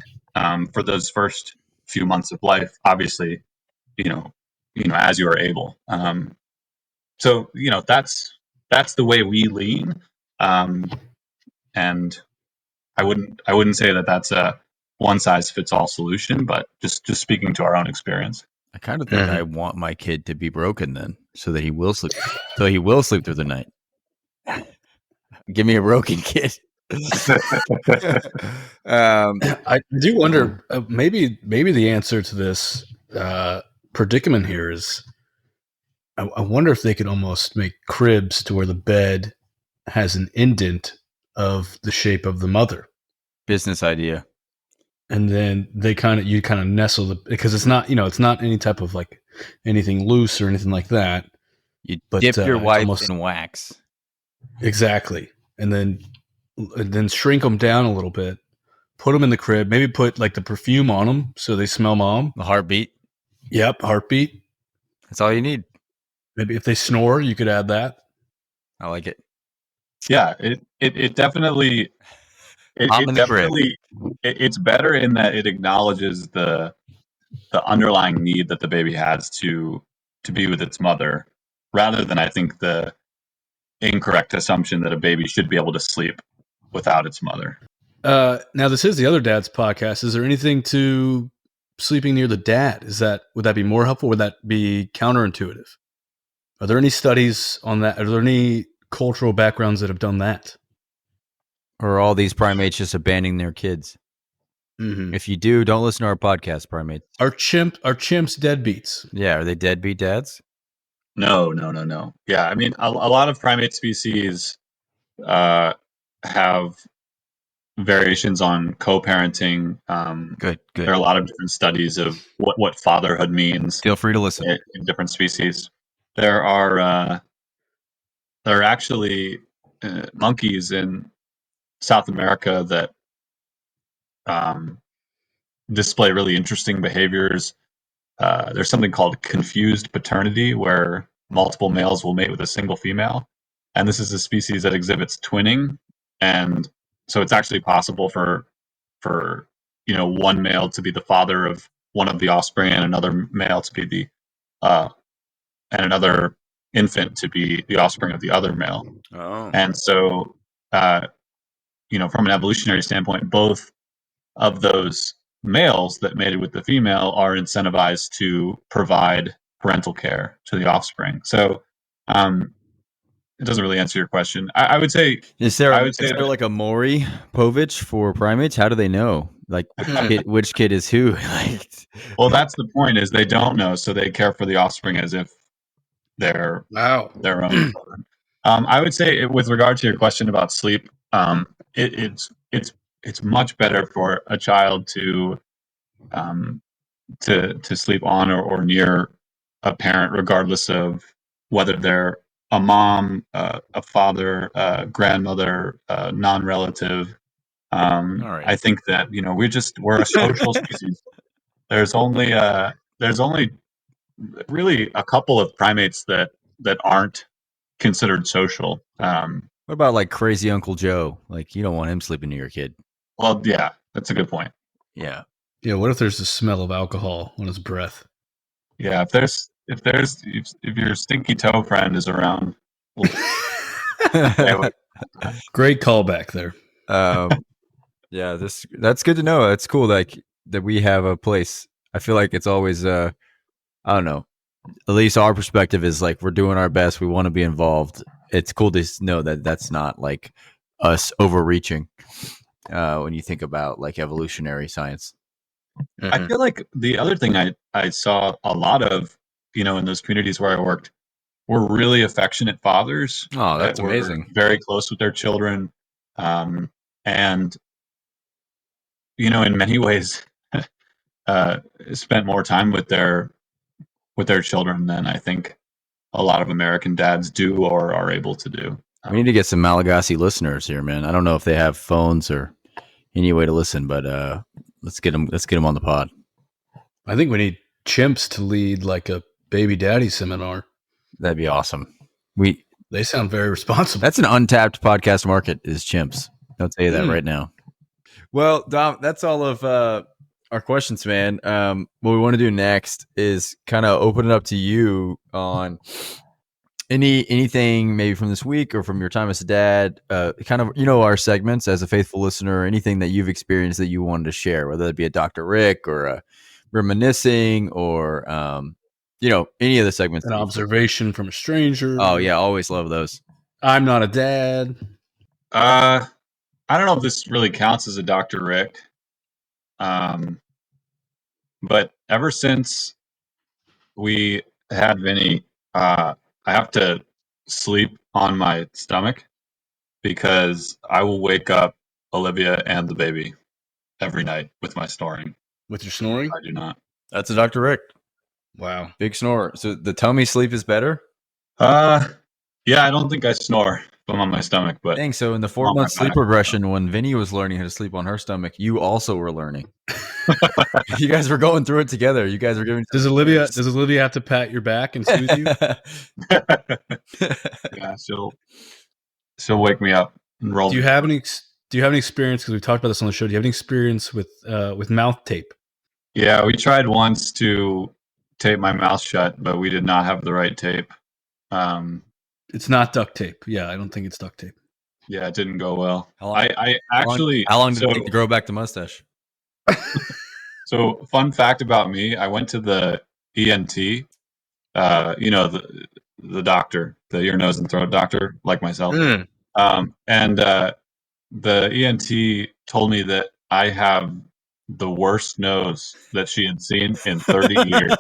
for those first few months of life. Obviously, you know, as you are able. So that's the way we lean, and I wouldn't say that that's a one size fits all solution, but just speaking to our own experience. I kind of think I want my kid to be broken then, so that he will sleep. So he will sleep through the night. Give me a broken kid. I do wonder. Maybe the answer to this predicament here is. I wonder if they could almost make cribs to where the bed has an indent of the shape of the mother, Business idea. and then you kind of nestle because it's not it's not any type of like anything loose or anything like that. You But, dip your wife almost- in wax. Exactly, and then shrink them down a little bit, put them in the crib, maybe put like the perfume on them so they smell mom. The heartbeat. Yep, heartbeat. That's all you need. Maybe if they snore, you could add that. I like it. Yeah, it definitely I'm in the crib. it's better in that it acknowledges the underlying need that the baby has to be with its mother, rather than I think the incorrect assumption that a baby should be able to sleep without its mother. Now this is the other dad's podcast. Is there anything to sleeping near the dad? Would that be more helpful? Would that be counterintuitive? Are there any studies on that? Are there any cultural backgrounds that have done that? Or are all these primates just abandoning their kids? Mm-hmm. If you do, don't listen to our podcast, primates. Are chimps deadbeats? Yeah, are they deadbeat dads? No. Yeah, I mean, a lot of primate species have variations on co-parenting. Good. There are a lot of different studies of what fatherhood means Feel free to listen. in different species. There are actually monkeys in South America that display really interesting behaviors. There's something called confused paternity, where multiple males will mate with a single female, and this is a species that exhibits twinning, and so it's actually possible for one male to be the father of one of the offspring, and another male to be the and another infant to be the offspring of the other male. Oh. And so, from an evolutionary standpoint, both of those males that mated with the female are incentivized to provide parental care to the offspring. So, it doesn't really answer your question. I would say, Is there like a Maury Povich for primates? How do they know? Like which kid is who? Like, well, that's the point, is they don't know, so they care for the offspring as if they're their own children. I would say, with regard to your question about sleep, it's much better for a child to sleep on or near a parent, regardless of whether they're a mom, a father, a grandmother, a non-relative. all right. I think that we're a social species. There's only really a couple of primates that aren't considered social. What about like crazy Uncle Joe? Like, you don't want him sleeping near your kid. Well, yeah, that's a good point. Yeah. Yeah. What if there's the smell of alcohol on his breath? Yeah, if your stinky toe friend is around, Great callback there. Yeah, that's good to know. That's cool. Like that we have a place. I feel like it's always I don't know. At least our perspective is like we're doing our best. We want to be involved. It's cool to know that that's not like us overreaching when you think about like evolutionary science. I feel like the other thing I saw a lot of, in those communities where I worked, were really affectionate fathers. Oh, that's that were amazing. very close with their children, and in many ways, spent more time with their children than I think a lot of American dads do or are able to do. We need to get some Malagasy listeners here, man. I don't know if they have phones or any way to listen, but let's get them on the pod. I think we need chimps to lead like a baby daddy seminar. That'd be awesome. They sound very responsible. That's an untapped podcast market is chimps. I'll tell you that right now. Well, Dom, that's all of our questions, man. What we want to do next is kind of open it up to you on anything maybe from this week or from your time as a dad, kind of, our segments as a faithful listener, anything that you've experienced that you wanted to share, whether it be a Dr. Rick or a reminiscing or, any of the segments. An observation from a stranger. Oh yeah. Always love those. I'm not a dad. I don't know if this really counts as a Dr. Rick. But ever since we had Vinny, I have to sleep on my stomach because I will wake up Olivia and the baby every night with my snoring. With your snoring? I do not. That's a Dr. Rick. Wow. Big snorer. So the tummy sleep is better? Yeah, I don't think I snore if I'm on my stomach, but Dang, so in the 4-month sleep regression, when Vinny was learning how to sleep on her stomach, you also were learning. You guys were going through it together. You guys were giving. Does Olivia have to pat your back and soothe you? Yeah, she'll wake me up and roll. Do you have any experience? Because we talked about this on the show. Do you have any experience with mouth tape? Yeah, we tried once to tape my mouth shut, but we did not have the right tape. It's not duct tape. Yeah, I don't think it's duct tape. Yeah, it didn't go well. How long, I actually. How long did it take to grow back the mustache? So, fun fact about me: I went to the ENT. The doctor, the ear, nose, and throat doctor, like myself. And the ENT told me that I have the worst nose that she had seen in 30 years.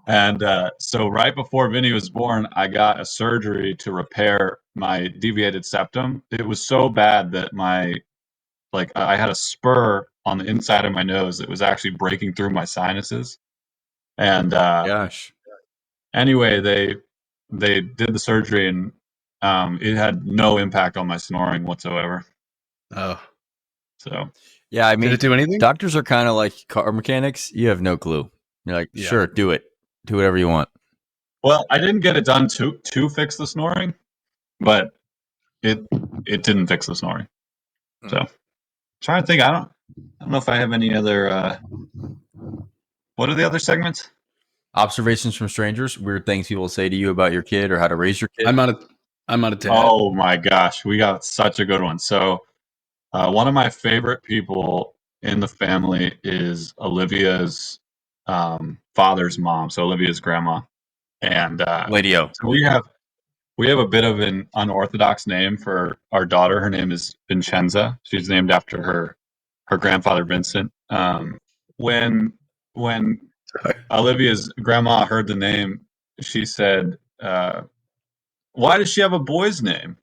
And so right before Vinny was born, I got a surgery to repair my deviated septum. It was so bad that I had a spur on the inside of my nose that was actually breaking through my sinuses. And gosh. Anyway, they did the surgery and it had no impact on my snoring whatsoever. Oh. So yeah, I mean, did it do anything? Doctors are kind of like car mechanics. You have no clue. You're like, sure, do it. Do whatever you want. Well, I didn't get it done to fix the snoring, but it didn't fix the snoring. So trying to think, I don't know if I have any other what are the other segments? Observations from strangers, weird things people say to you about your kid or how to raise your kid. I'm not a dad. Oh my gosh, we got such a good one. So one of my favorite people in the family is Olivia's father's mom, so Olivia's grandma. And Lady O. So we have a bit of an unorthodox name for our daughter. Her name is Vincenza. She's named after her grandfather Vincent. When Olivia's grandma heard the name, she said, "Why does she have a boy's name?"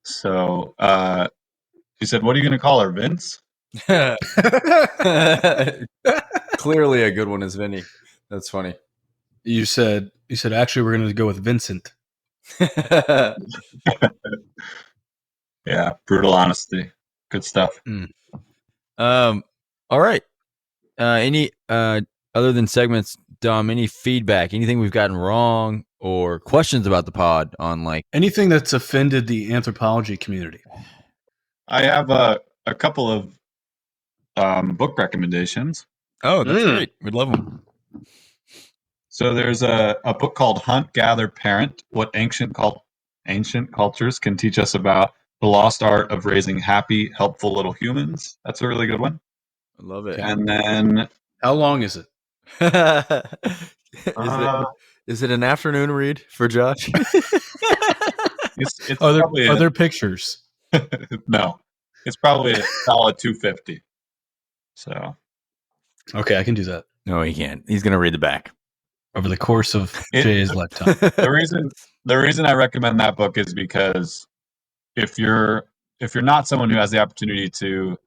So she said, "What are you going to call her, Vince?" Clearly, a good one is Vinny. That's funny. You said actually we're going to go with Vincent. Yeah, brutal honesty. Good stuff. All right. Any other than segments, Dom, any feedback, anything we've gotten wrong or questions about the pod on anything that's offended the anthropology community? I have a couple of book recommendations. Oh, that's great. We'd love them. So there's a book called Hunt, Gather, Parent: What Ancient Cultures Can Teach Us About the Lost Art of Raising Happy, Helpful Little Humans. That's a really good one. I love it. And then how long is it? Is it an afternoon read for Josh? It's are there pictures? No, it's probably a solid 250. So okay, I can do that. No, he can't. He's gonna read the back over the course of Jay's lifetime. The reason I recommend that book is because if you're not someone who has the opportunity to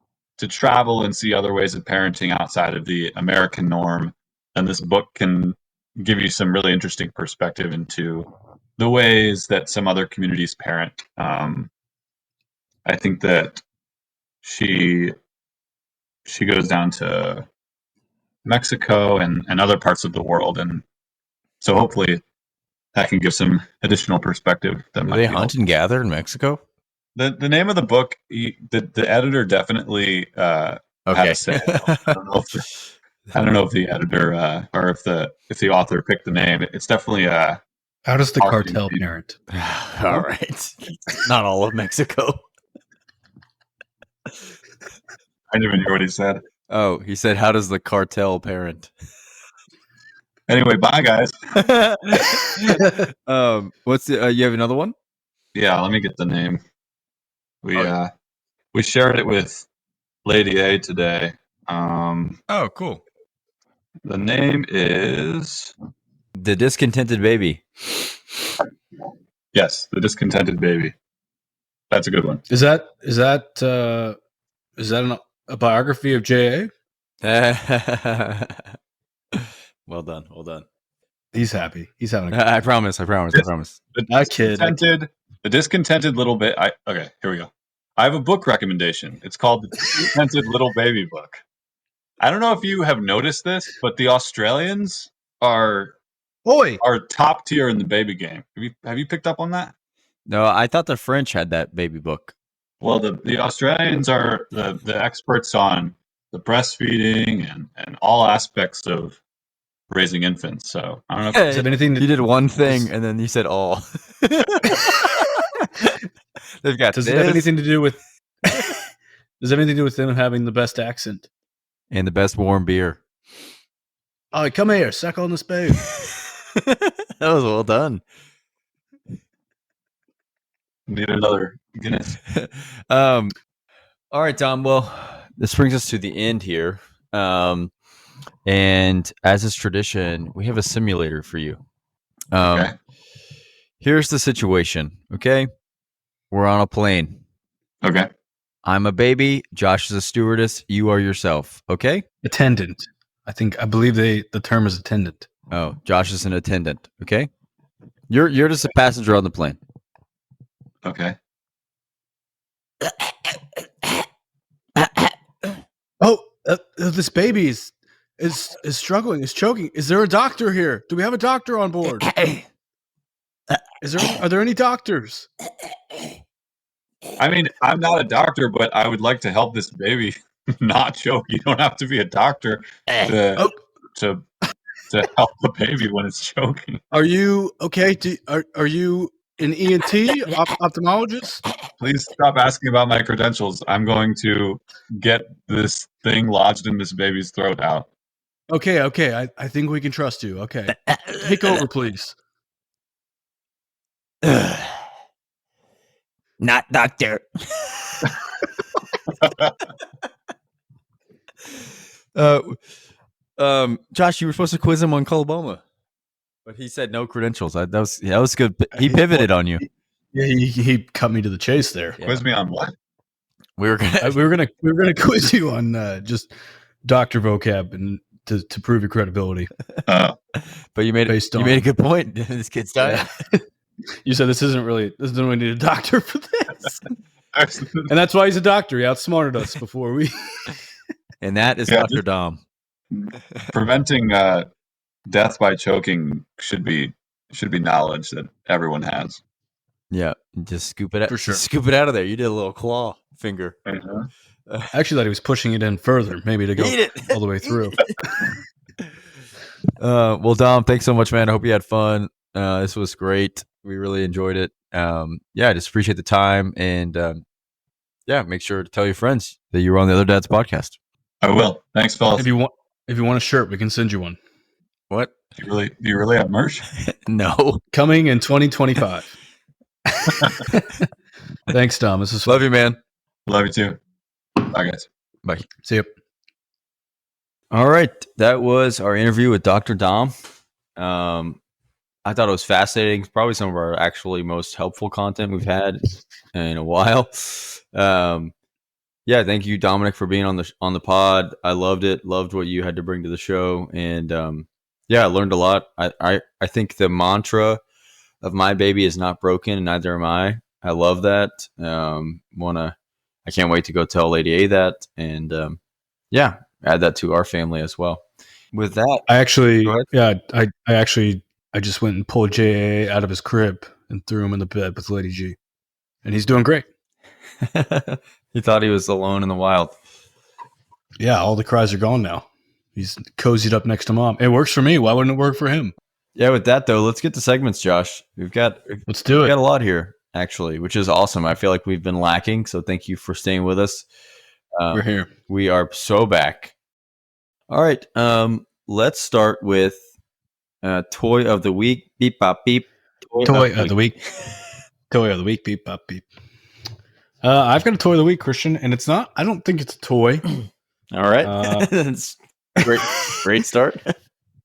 travel and see other ways of parenting outside of the American norm, then this book can give you some really interesting perspective into the ways that some other communities parent. I think that she goes down to Mexico and other parts of the world, and So hopefully that can give some additional perspective. That Do might they be hunt helpful. and gather in Mexico? The name of the book, the editor definitely had Okay. a say. I don't know if the editor or if the author picked the name. It's definitely How does the marketing cartel piece. parent? All right. Not all of Mexico. I didn't even hear what he said. Oh, he said, "How does the cartel parent?" Anyway, bye guys. What's the? You have another one? Yeah, let me get the name. Oh. We shared it with Lady A today. Oh, cool. The name is The Discontented Baby. yes, The Discontented Baby. That's a good one. Is that a biography of J.A.? Well done. Well done. He's happy. He's having a I promise. I promise. I promise. The Discontented Little Baby. Okay, here we go. I have a book recommendation. It's called The Discontented Little Baby Book. I don't know if you have noticed this, but the Australians are boy. top tier in the baby game. Have you picked up on that? No, I thought the French had that baby book. Well, the Australians are the experts on the breastfeeding and all aspects of raising infants. So I don't know. Does it have anything to, You did one thing, and then you said all. They've got does this it have anything to do with? Does it have anything to do with them having the best accent? and the best warm beer. Oh, come here, suck on this baby. That was well done. Need another Guinness. All right, Tom. Well, this brings us to the end here. And as is tradition, we have a simulator for you. Okay. Here's the situation. Okay. We're on a plane. Okay. I'm a baby. Josh is a stewardess. You are yourself. Okay. Attendant. I believe the term is attendant. Oh, Josh is an attendant. Okay. You're just a passenger on the plane. Okay. Oh, this baby is struggling, is choking. Is there a doctor here? Do we have a doctor on board? Are there any doctors? I mean, I'm not a doctor, but I would like to help this baby not choke. You don't have to be a doctor to help the baby when it's choking. Are you okay? Are you an ENT ophthalmologist? Please stop asking about my credentials. I'm going to get this thing lodged in this baby's throat out. Okay. I think we can trust you. Okay. Take over, please. Not doctor. Josh, you were supposed to quiz him on Coloboma, but he said no credentials. That was good. He pivoted on you. Yeah, he cut me to the chase there. Yeah. Quiz me on what? We were gonna quiz you on just doctor vocab and to prove your credibility. But you made a good point. This kid's dying. Yeah. You said this doesn't really need a doctor for this. And that's why he's a doctor. He outsmarted us before we. And that is Dr. Dom. Preventing death by choking should be knowledge that everyone has. Yeah, just scoop it out. For sure. Scoop it out of there. You did a little claw finger. Uh-huh. I actually thought he was pushing it in further, maybe to go all the way through. Well, Dom, thanks so much, man. I hope you had fun. This was great. We really enjoyed it. I just appreciate the time, and make sure to tell your friends that you were on the Other Dads podcast. I will. Thanks, fellas. If you want a shirt, we can send you one. What? Do you really have merch? No. Coming in 2025. Thanks, Dom. This is fun. Love you, man. Love you too. Bye, guys. Bye. See you. All right, that was our interview with Dr. Dom. I thought it was fascinating. It's probably some of our actually most helpful content we've had in a while. Thank you, Dominic, for being on the pod. I loved it. Loved what you had to bring to the show, and I learned a lot. I think the mantra of "my baby is not broken, and neither am I." I love that. I can't wait to go tell Lady A that, and add that to our family as well. With that, I actually I just went and pulled JA out of his crib and threw him in the bed with Lady G. And he's doing great. He thought he was alone in the wild. Yeah, all the cries are gone now. He's cozied up next to mom. It works for me. Why wouldn't it work for him? Yeah, with that though, let's get to segments, Josh. Let's do it. Got a lot here, actually, which is awesome. I feel like we've been lacking, so thank you for staying with us. We're here. We are so back. All right, let's start with toy of the week. Beep bop beep. Toy of the week. Toy of the week. Beep bop beep. I've got a toy of the week, Christian, and it's not. I don't think it's a toy. All right, that's great start.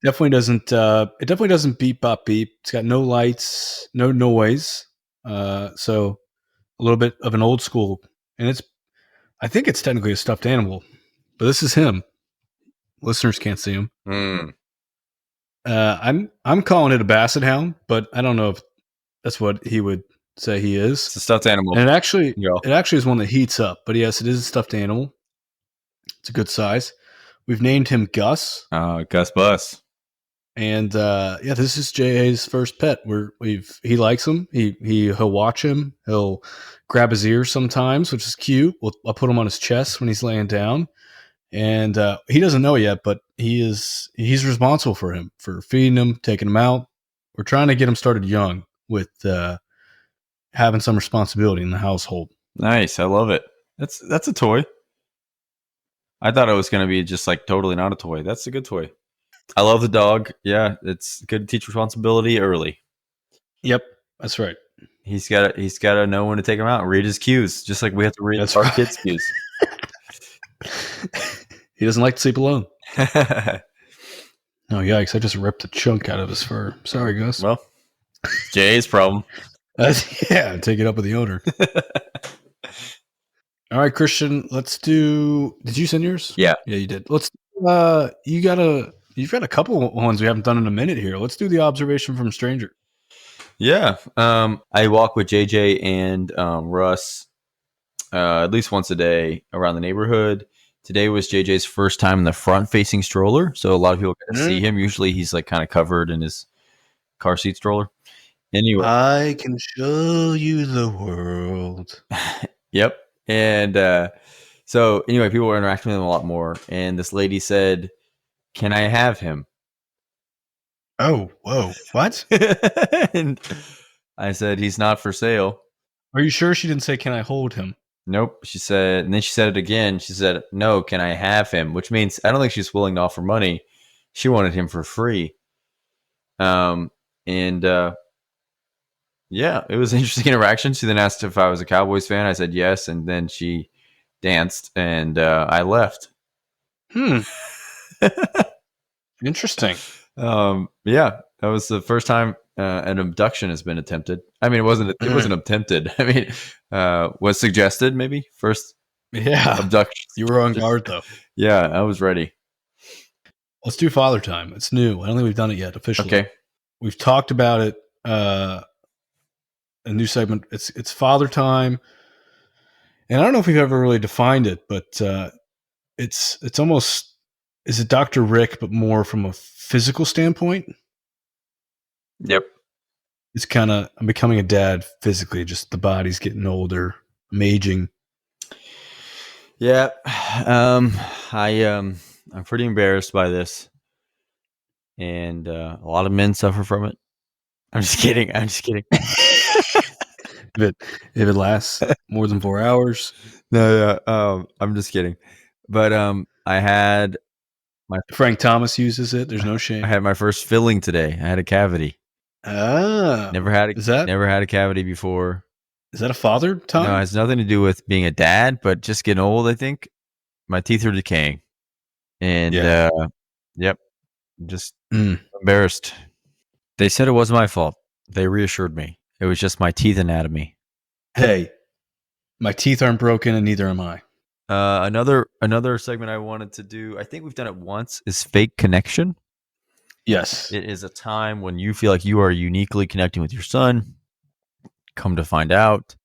Definitely doesn't. It definitely doesn't beep bop beep. It's got no lights, no noise. So a little bit of an old school, and it's. I think it's technically a stuffed animal, but this is him. Listeners can't see him. I'm calling it a basset hound, but I don't know if that's what he would say he is. It's a stuffed animal. And it actually is one that heats up. But yes, it is a stuffed animal. It's a good size. We've named him Gus. Gus Bus. And this is JA's first pet. He likes him. He'll watch him. He'll grab his ears sometimes, which is cute. I'll put him on his chest when he's laying down. And he doesn't know yet, but he's responsible for him, for feeding him, taking him out. We're trying to get him started young with having some responsibility in the household. Nice. I love it. That's a toy. I thought it was going to be just like totally not a toy. That's a good toy. I love the dog. Yeah, it's good to teach responsibility early. Yep, that's right. He's got to know when to take him out and read his cues, just like we have to read our kids' cues. He doesn't like to sleep alone. Oh, yikes. I just ripped a chunk out of his fur. Sorry, Gus. Well, it's Jay's problem. Yeah, take it up with the owner. All right, Christian, let's do... Did you send yours? Yeah. Yeah, you did. Let's... You've got a couple ones we haven't done in a minute here. Let's do the observation from a stranger. Yeah. I walk with JJ and Russ at least once a day around the neighborhood. Today was JJ's first time in the front-facing stroller, so a lot of people get to see him. Usually he's like kind of covered in his car seat stroller. Anyway, I can show you the world. Yep. And so anyway, people were interacting with him a lot more, and this lady said, "Can I have him?" Oh, whoa. What? And I said, "He's not for sale." Are you sure she didn't say, "Can I hold him"? Nope. She said, and then she said it again. She said, "No, can I have him?" Which means I don't think she's willing to offer money. She wanted him for free. Yeah, it was an interesting interaction. She then asked if I was a Cowboys fan. I said yes, and then she danced, and I left. Interesting. Yeah, that was the first time an abduction has been attempted. I mean, it wasn't attempted. I mean, was suggested maybe first. Yeah, abduction. You were on guard though. Yeah, I was ready. Let's do Father Time. It's new. I don't think we've done it yet officially. Okay, we've talked about it. A new segment. It's Father Time, and I don't know if we've ever really defined it, but it's almost, is it Dr. Rick, but more from a physical standpoint? Yep. It's kind of, I'm becoming a dad physically, just the body's getting older, I'm aging. Yeah. I'm pretty embarrassed by this, and a lot of men suffer from it. I'm just kidding. If it lasts more than 4 hours. No, yeah. I'm just kidding. But I had Frank Thomas uses it. There's no shame. I had my first filling today. I had a cavity. Never had a cavity before. Is that a father time? No, it has nothing to do with being a dad, but just getting old. I think my teeth are decaying, and yep, just embarrassed. They said it wasn't my fault. They reassured me. It was just my teeth anatomy. Hey, my teeth aren't broken, and neither am I. Another segment I wanted to do, I think we've done it once, is fake connection. Yes. It is a time when you feel like you are uniquely connecting with your son. Come to find out,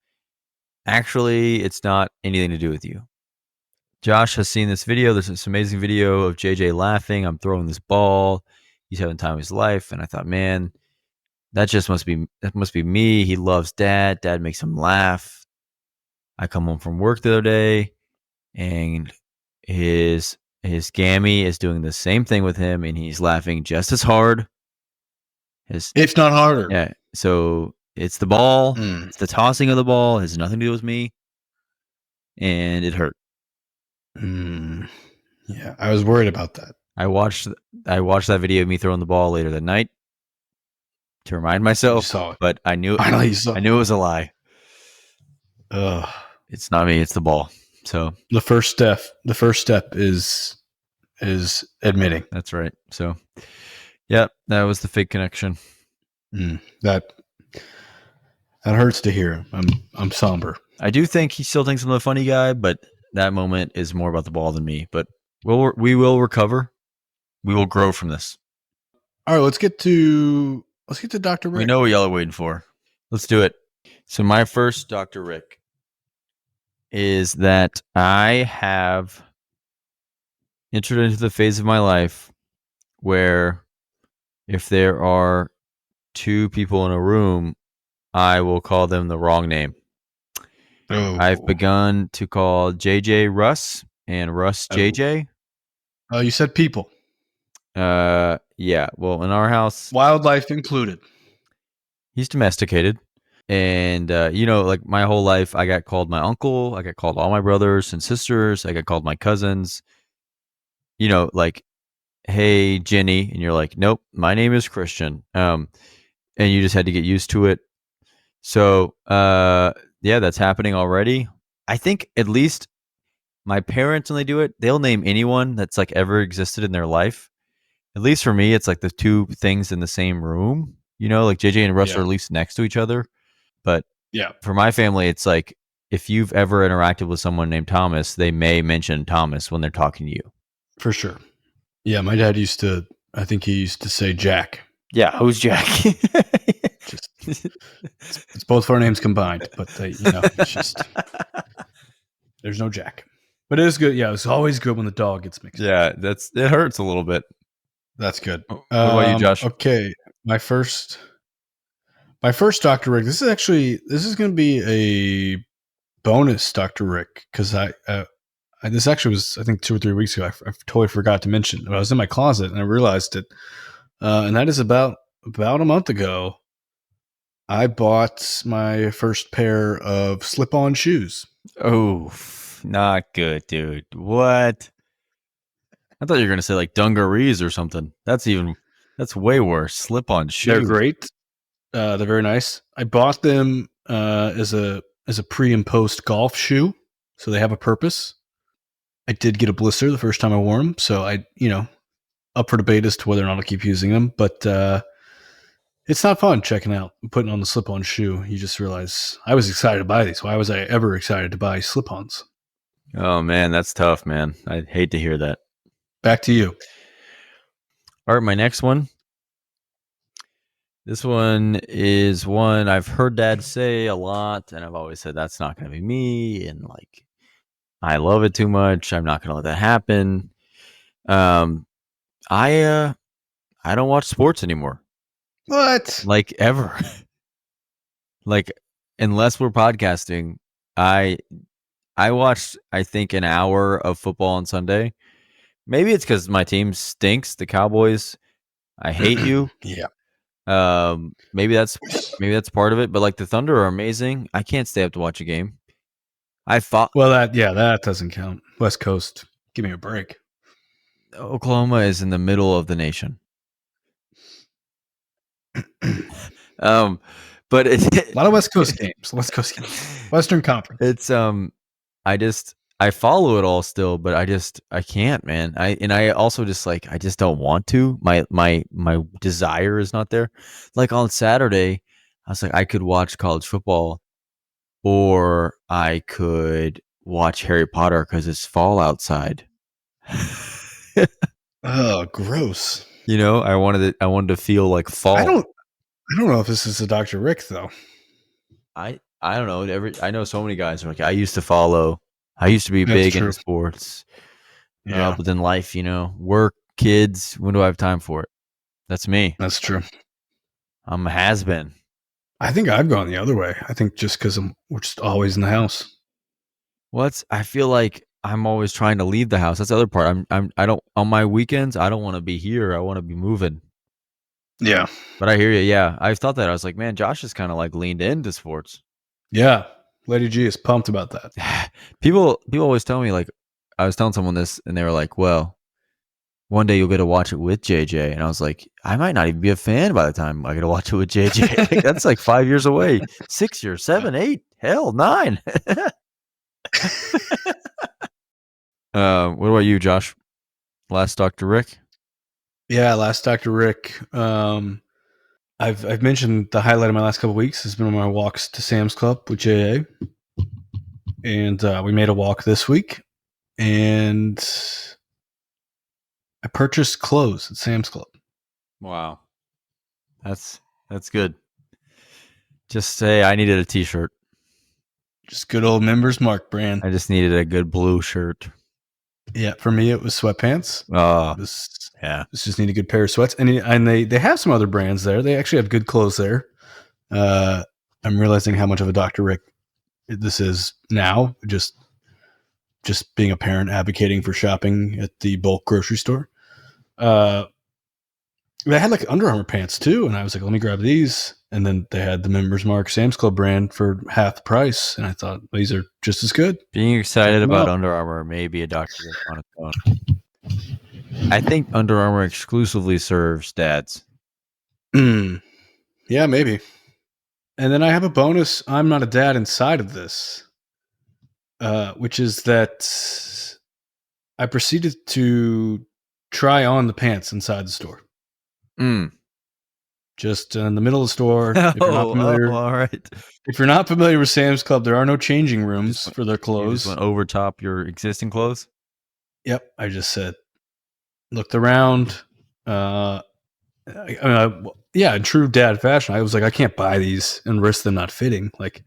actually, it's not anything to do with you. Josh has seen this video. There's this amazing video of JJ laughing. I'm throwing this ball. He's having the time of his life. And I thought, man, that must be me. He loves dad. Dad makes him laugh. I come home from work the other day, and his gammy is doing the same thing with him, and he's laughing just as hard. If not harder. Yeah. So it's the ball. Mm. It's the tossing of the ball. It has nothing to do with me, and it hurt. Yeah, I was worried about that. I watched that video of me throwing the ball later that night to remind myself, You saw it. but I knew I know you saw. I knew it was a lie. Ugh. It's not me. It's the ball. So The first step is admitting. that's right. So, yeah, that was the fake connection. That hurts to hear. I'm somber. I do think he still thinks I'm the funny guy, but that moment is more about the ball than me. But we will recover. We will grow from this. All right, let's get to Dr. Rick. We know what y'all are waiting for. Let's do it. So my first Dr. Rick is that I have entered into the phase of my life where if there are two people in a room, I will call them the wrong name. Oh. I've begun to call JJ Russ and Russ JJ. Oh, you said people. Yeah. Well, in our house, Wildlife included. he's domesticated. And, like my whole life, I got called my uncle. I got called all my brothers and sisters. I got called my cousins. Like, hey, Jenny. And you're like, nope, my name is Christian. And you just had to get used to it. So, yeah, that's happening already. I think at least my parents, when they do it, they'll name anyone that's like ever existed in their life. At least for me, it's like the two things in the same room. Like JJ and Russ are at least next to each other. But yeah, for my family, it's like if you've ever interacted with someone named Thomas, they may mention Thomas when they're talking to you. For sure. Yeah, my dad I think he used to say Jack. Yeah, who's Jack? It's both our names combined, but it's just there's no Jack. But it is good. Yeah, it's always good when the dog gets mixed. Yeah, it hurts a little bit. That's good. What about you, Josh? Okay, my first Dr. Rick. This is going to be a bonus Dr. Rick because this actually was I think 2 or 3 weeks ago. I totally forgot to mention. I was in my closet and I realized it, and that is about a month ago. I bought my first pair of slip-on shoes. Oh, not good, dude. What? I thought you were going to say like dungarees or something. That's way worse. Slip-on shoes. They're great. They're very nice. I bought them as a pre and post golf shoe, so they have a purpose. I did get a blister the first time I wore them, so I up for debate as to whether or not I'll keep using them. But it's not fun putting on the slip-on shoe. You just realize I was excited to buy these. Why was I ever excited to buy slip-ons? Oh man, that's tough, man. I hate to hear that. Back to you. All right, my next one. This one is one I've heard Dad say a lot, and I've always said that's not going to be me, and like I love it too much. I'm not going to let that happen. I don't watch sports anymore. What? Like ever. Like unless we're podcasting, I watched I think an hour of football on Sunday. Maybe it's because my team stinks, the Cowboys. I hate you. Yeah. Maybe that's part of it. But like the Thunder are amazing. I can't stay up to watch a game. Well, that doesn't count. West Coast, give me a break. Oklahoma is in the middle of the nation. But it's a lot of West Coast games. Western Conference. It's I follow it all still, but I can't, man. I also just like I just don't want to. My desire is not there. Like on Saturday, I was like I could watch college football, or I could watch Harry Potter because it's fall outside. Oh, gross. I wanted to feel like fall. I don't know if this is a Dr. Rick though. I don't know. I know so many guys are like I used to be big into sports. Yeah. But then life, work, kids, when do I have time for it? That's me. That's true. I'm a has-been. I think I've gone the other way. I think just because we're just always in the house. I feel like I'm always trying to leave the house. That's the other part. I don't, on my weekends, I don't want to be here. I want to be moving. Yeah. But I hear you. Yeah. I've thought that. I was like, man, Josh is kind of like leaned into sports. Yeah. Lady G is pumped about that. People always tell me, like, I was telling someone this and they were like, well, one day you'll get to watch it with JJ. And I was like, I might not even be a fan by the time I get to watch it with JJ. Like, that's like 5 years away, 6 years, 7, 8, hell, 9. What about you, Josh? Last Dr. Rick? Yeah, last Dr. Rick. I've mentioned the highlight of my last couple of weeks has been on my walks to Sam's Club with JA. And we made a walk this week. And I purchased clothes at Sam's Club. Wow. That's good. Just say I needed a t-shirt. Just good old Members Mark brand. I just needed a good blue shirt. Yeah, for me it was sweatpants. Oh, yeah. Just need a good pair of sweats. And they have some other brands there. They actually have good clothes there. I'm realizing how much of a Dr. Rick this is now. Just being a parent advocating for shopping at the bulk grocery store. They had like Under Armour pants too, and I was like, let me grab these. And then they had the Members Mark Sam's Club brand for half the price, and I thought these are just as good. Being excited about Under Armour may be a Dr. Rick on its own. I think Under Armour exclusively serves dads. Yeah, maybe. And then I have a bonus. I'm not a dad inside of this, which is that I proceeded to try on the pants inside the store. Just in the middle of the store. If you're not familiar, all right. If you're not familiar with Sam's Club, there are no changing rooms for their clothes. You just went over top your existing clothes? Yep. I just looked around. Yeah, in true dad fashion, I was like, I can't buy these and risk them not fitting. Like,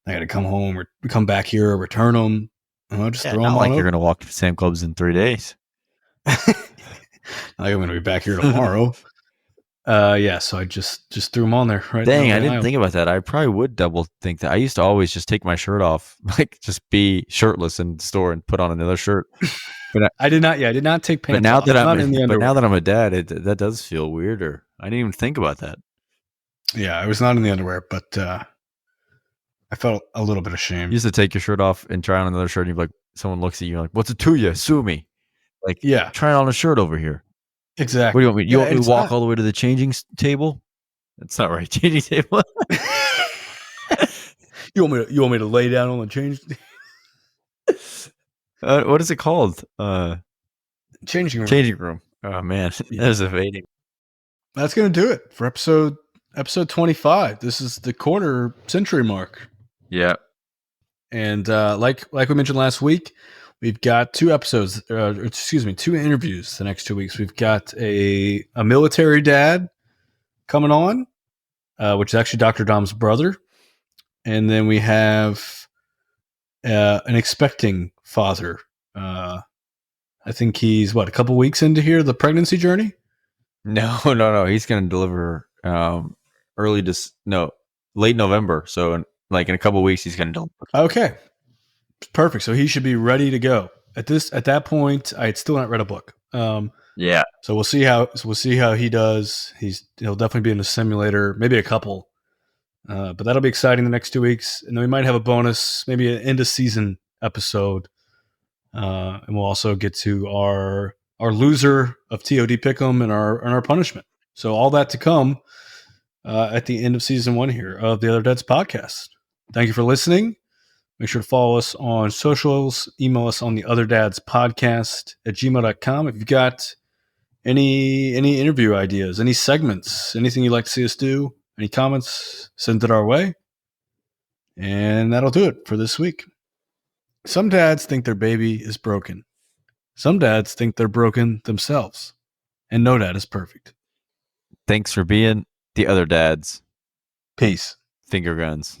I got to come home or come back here or return them. I'll just throw them not on like over. You're going to walk to Sam Clubs in 3 days. I'm going to be back here tomorrow. Yeah, so I just threw them on there. Right. Dang, I didn't think about that. I probably would double think that. I used to always just take my shirt off, like just be shirtless in the store and put on another shirt. But I did not. Yeah, I did not take pants. But now off. that But now that I'm a dad, that does feel weirder. I didn't even think about that. Yeah, I was not in the underwear, but I felt a little bit ashamed. You used to take your shirt off and try on another shirt, and you'd be like, someone looks at you like, "What's it to you? Sue me." Like, yeah, trying on a shirt over here. Exactly. What do you want me? You want me to walk all the way to the changing table? That's not right. Changing table. You want me to lay down on the change? What is it called? Changing room. Changing room. Oh man, that's evading. That's gonna do it for episode 25. This is the quarter century mark. Yeah. And like we mentioned last week, we've got 2 episodes. 2 interviews the next 2 weeks. We've got a military dad coming on, which is actually Dr. Dom's brother, and then we have an expecting father. I think he's a couple weeks into the pregnancy journey. No. He's going to deliver late November. So in a couple weeks, he's going to deliver. Okay, perfect. So he should be ready to go. At that point, I had still not read a book. Yeah. So we'll see how he does. He'll definitely be in the simulator, maybe a couple. But that'll be exciting the next 2 weeks, and then we might have a bonus, maybe an end of season episode, and we'll also get to our loser of TOD Pick'em and our punishment. So all that to come at the end of season 1 here of the Other Dads podcast. Thank you for listening. Make sure to follow us on socials. Email us on the Other Dads podcast at gmail.com. If you've got any interview ideas, any segments, anything you'd like to see us do, any comments, send it our way. And that'll do it for this week. Some dads think their baby is broken. Some dads think they're broken themselves. And no dad is perfect. Thanks for being the Other Dads. Peace. Finger guns.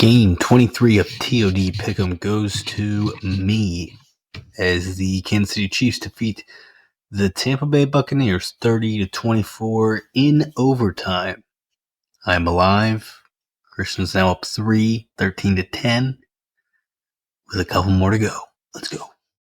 Game 23 of TOD Pick'em goes to me as the Kansas City Chiefs defeat the Tampa Bay Buccaneers 30-24 in overtime. I'm alive. Christian's now up 13-10 with a couple more to go. Let's go.